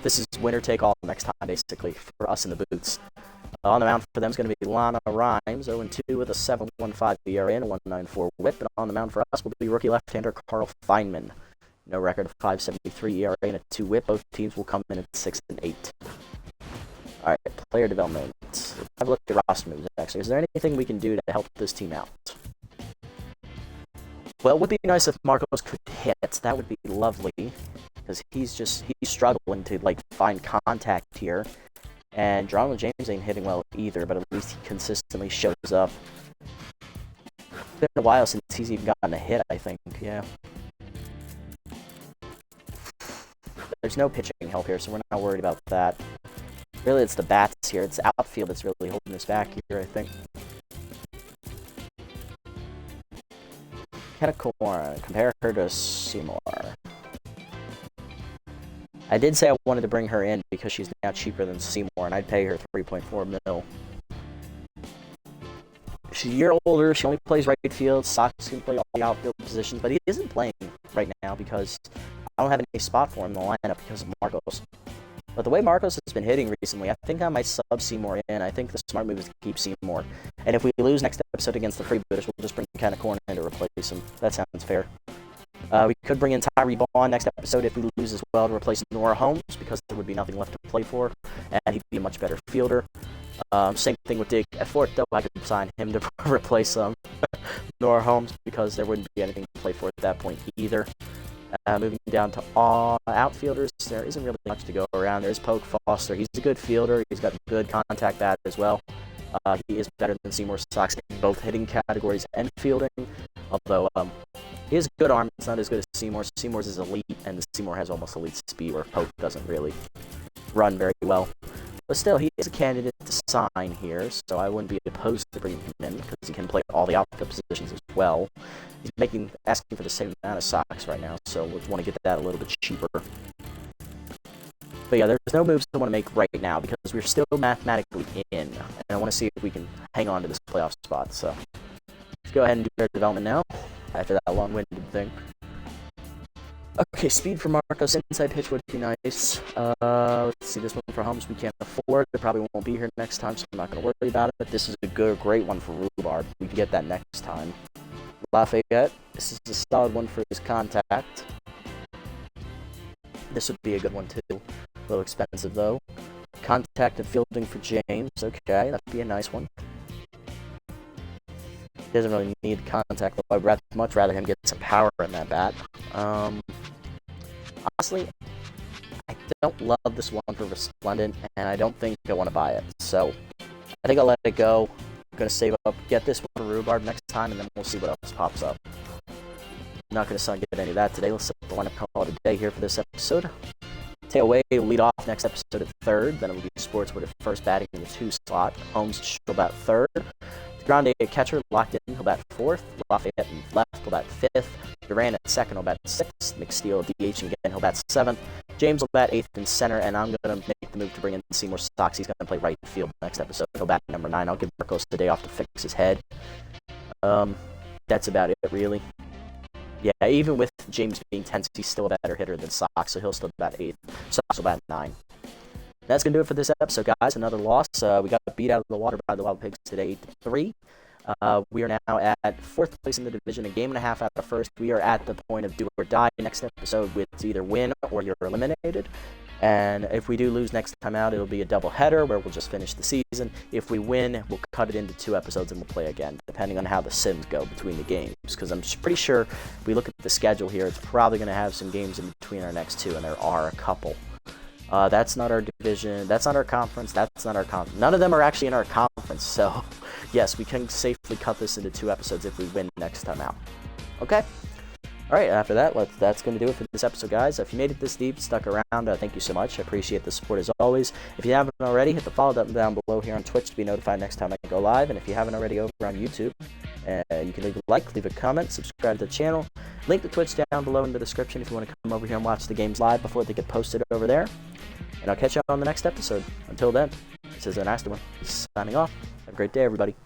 this is winner take all next time, basically, for us in the boots. On the mound for them is going to be Lana Rhymes, 0-2 with a 7.15 ERA and a 1.94 WHIP. And on the mound for us will be rookie left-hander Carl Feynman. No record of 5.73 ERA and a 2 WHIP. Both teams will come in at 6-8. Alright, player development. I've looked at roster moves, actually. Is there anything we can do to help this team out? Well, it would be nice if Marcos could hit. That would be lovely. Because he's struggling to, find contact here. And Geronimo James ain't hitting well either, but at least he consistently shows up. It's been a while since he's even gotten a hit, I think, yeah. There's no pitching help here, so we're not worried about that. Really, it's the bats here. It's outfield that's really holding us back here, I think. Kenna Corn, compare her to Seymour. I did say I wanted to bring her in because she's now cheaper than Seymour, and I'd pay her 3.4 mil. She's a year older, she only plays right field. Sox can play all the outfield positions, but he isn't playing right now because I don't have any spot for him in the lineup because of Marcos. But the way Marcos has been hitting recently, I think I might sub Seymour in. I think the smart move is to keep Seymour. And if we lose next episode against the Freebooters, we'll just bring Kenna Corn in to replace him. That sounds fair. We could bring in Tyree Bond next episode if we lose as well to replace Nora Holmes because there would be nothing left to play for, and he'd be a much better fielder. Same thing with Dig Effort, though. I could sign him to replace Nora Holmes because there wouldn't be anything to play for at that point either. Moving down to all outfielders, there isn't really much to go around. There's Poke Foster. He's a good fielder. He's got good contact bat as well. He is better than Seymour Sox in both hitting categories and fielding, although he has a good arm. It's not as good as Seymour's. Seymour's is elite, and Seymour has almost elite speed, where Poke doesn't really run very well. But still, he is a candidate to sign here, so I wouldn't be opposed to bringing him in, because he can play all the outfield positions as well. He's asking for the same amount of Sox right now, so we'll want to get that a little bit cheaper. But yeah, there's no moves I want to make right now, because we're still mathematically in, and I want to see if we can hang on to this playoff spot, so let's go ahead and do our development now, after that long-winded thing. Okay, speed for Marcos, inside pitch would be nice. Let's see, this one for Holmes we can't afford. It probably won't be here next time, so I'm not going to worry about it. But this is a great one for Rhubarb. We can get that next time. Lafayette, this is a solid one for his contact. This would be a good one too. A little expensive though. Contact and fielding for James. Okay, that'd be a nice one. He doesn't really need contact, though. I'd much rather him get some power in that bat. Honestly, I don't love this one for Resplendent, and I don't think I want to buy it. So, I think I'll let it go. I'm going to save up, get this one for Rhubarb next time, and then we'll see what else pops up. I'm not going to get any of that today. Let's set the lineup, call it a day here for this episode. Tailway will lead off next episode at third. Then it will be Sportswood at first, batting in the 2 slot. Holmes will bat third. Grande at catcher, locked in, he'll bat 4th. Lafayette in left, he'll bat 5th. Duran at second, he'll bat 6th. McSteele DH again, he'll bat 7th. James will bat 8th in center, and I'm going to make the move to bring in Seymour Stocks. He's going to play right field next episode. He'll bat number 9. I'll give Marcos the day off to fix his head. That's about it, really. Yeah, even with James being 10th, he's still a better hitter than Sox, so he'll still bat 8th. Sox will bat 9. That's going to do it for this episode, guys. Another loss. We got beat out of the water by the Wild Pigs today, 8-3. We are now at 4th place in the division, a game and a half out of first. We are at the point of do or die next episode with either win or you're eliminated. And if we do lose next time out, it'll be a double header where we'll just finish the season. If we win, we'll cut it into 2 episodes and we'll play again, depending on how the sims go between the games. Because I'm pretty sure if we look at the schedule here, it's probably going to have some games in between our next 2, and there are a couple. That's not our division. That's not our conference. That's not our conference. None of them are actually in our conference. So, yes, we can safely cut this into 2 episodes if we win next time out. Okay? Alright, after that, that's going to do it for this episode, guys. If you made it this deep, stuck around, thank you so much. I appreciate the support as always. If you haven't already, hit the follow button down below here on Twitch to be notified next time I go live. And if you haven't already over on YouTube, you can leave a like, leave a comment, subscribe to the channel. Link to Twitch down below in the description if you want to come over here and watch the games live before they get posted over there. And I'll catch you on the next episode. Until then, this is a nasty one. Signing off. Have a great day, everybody.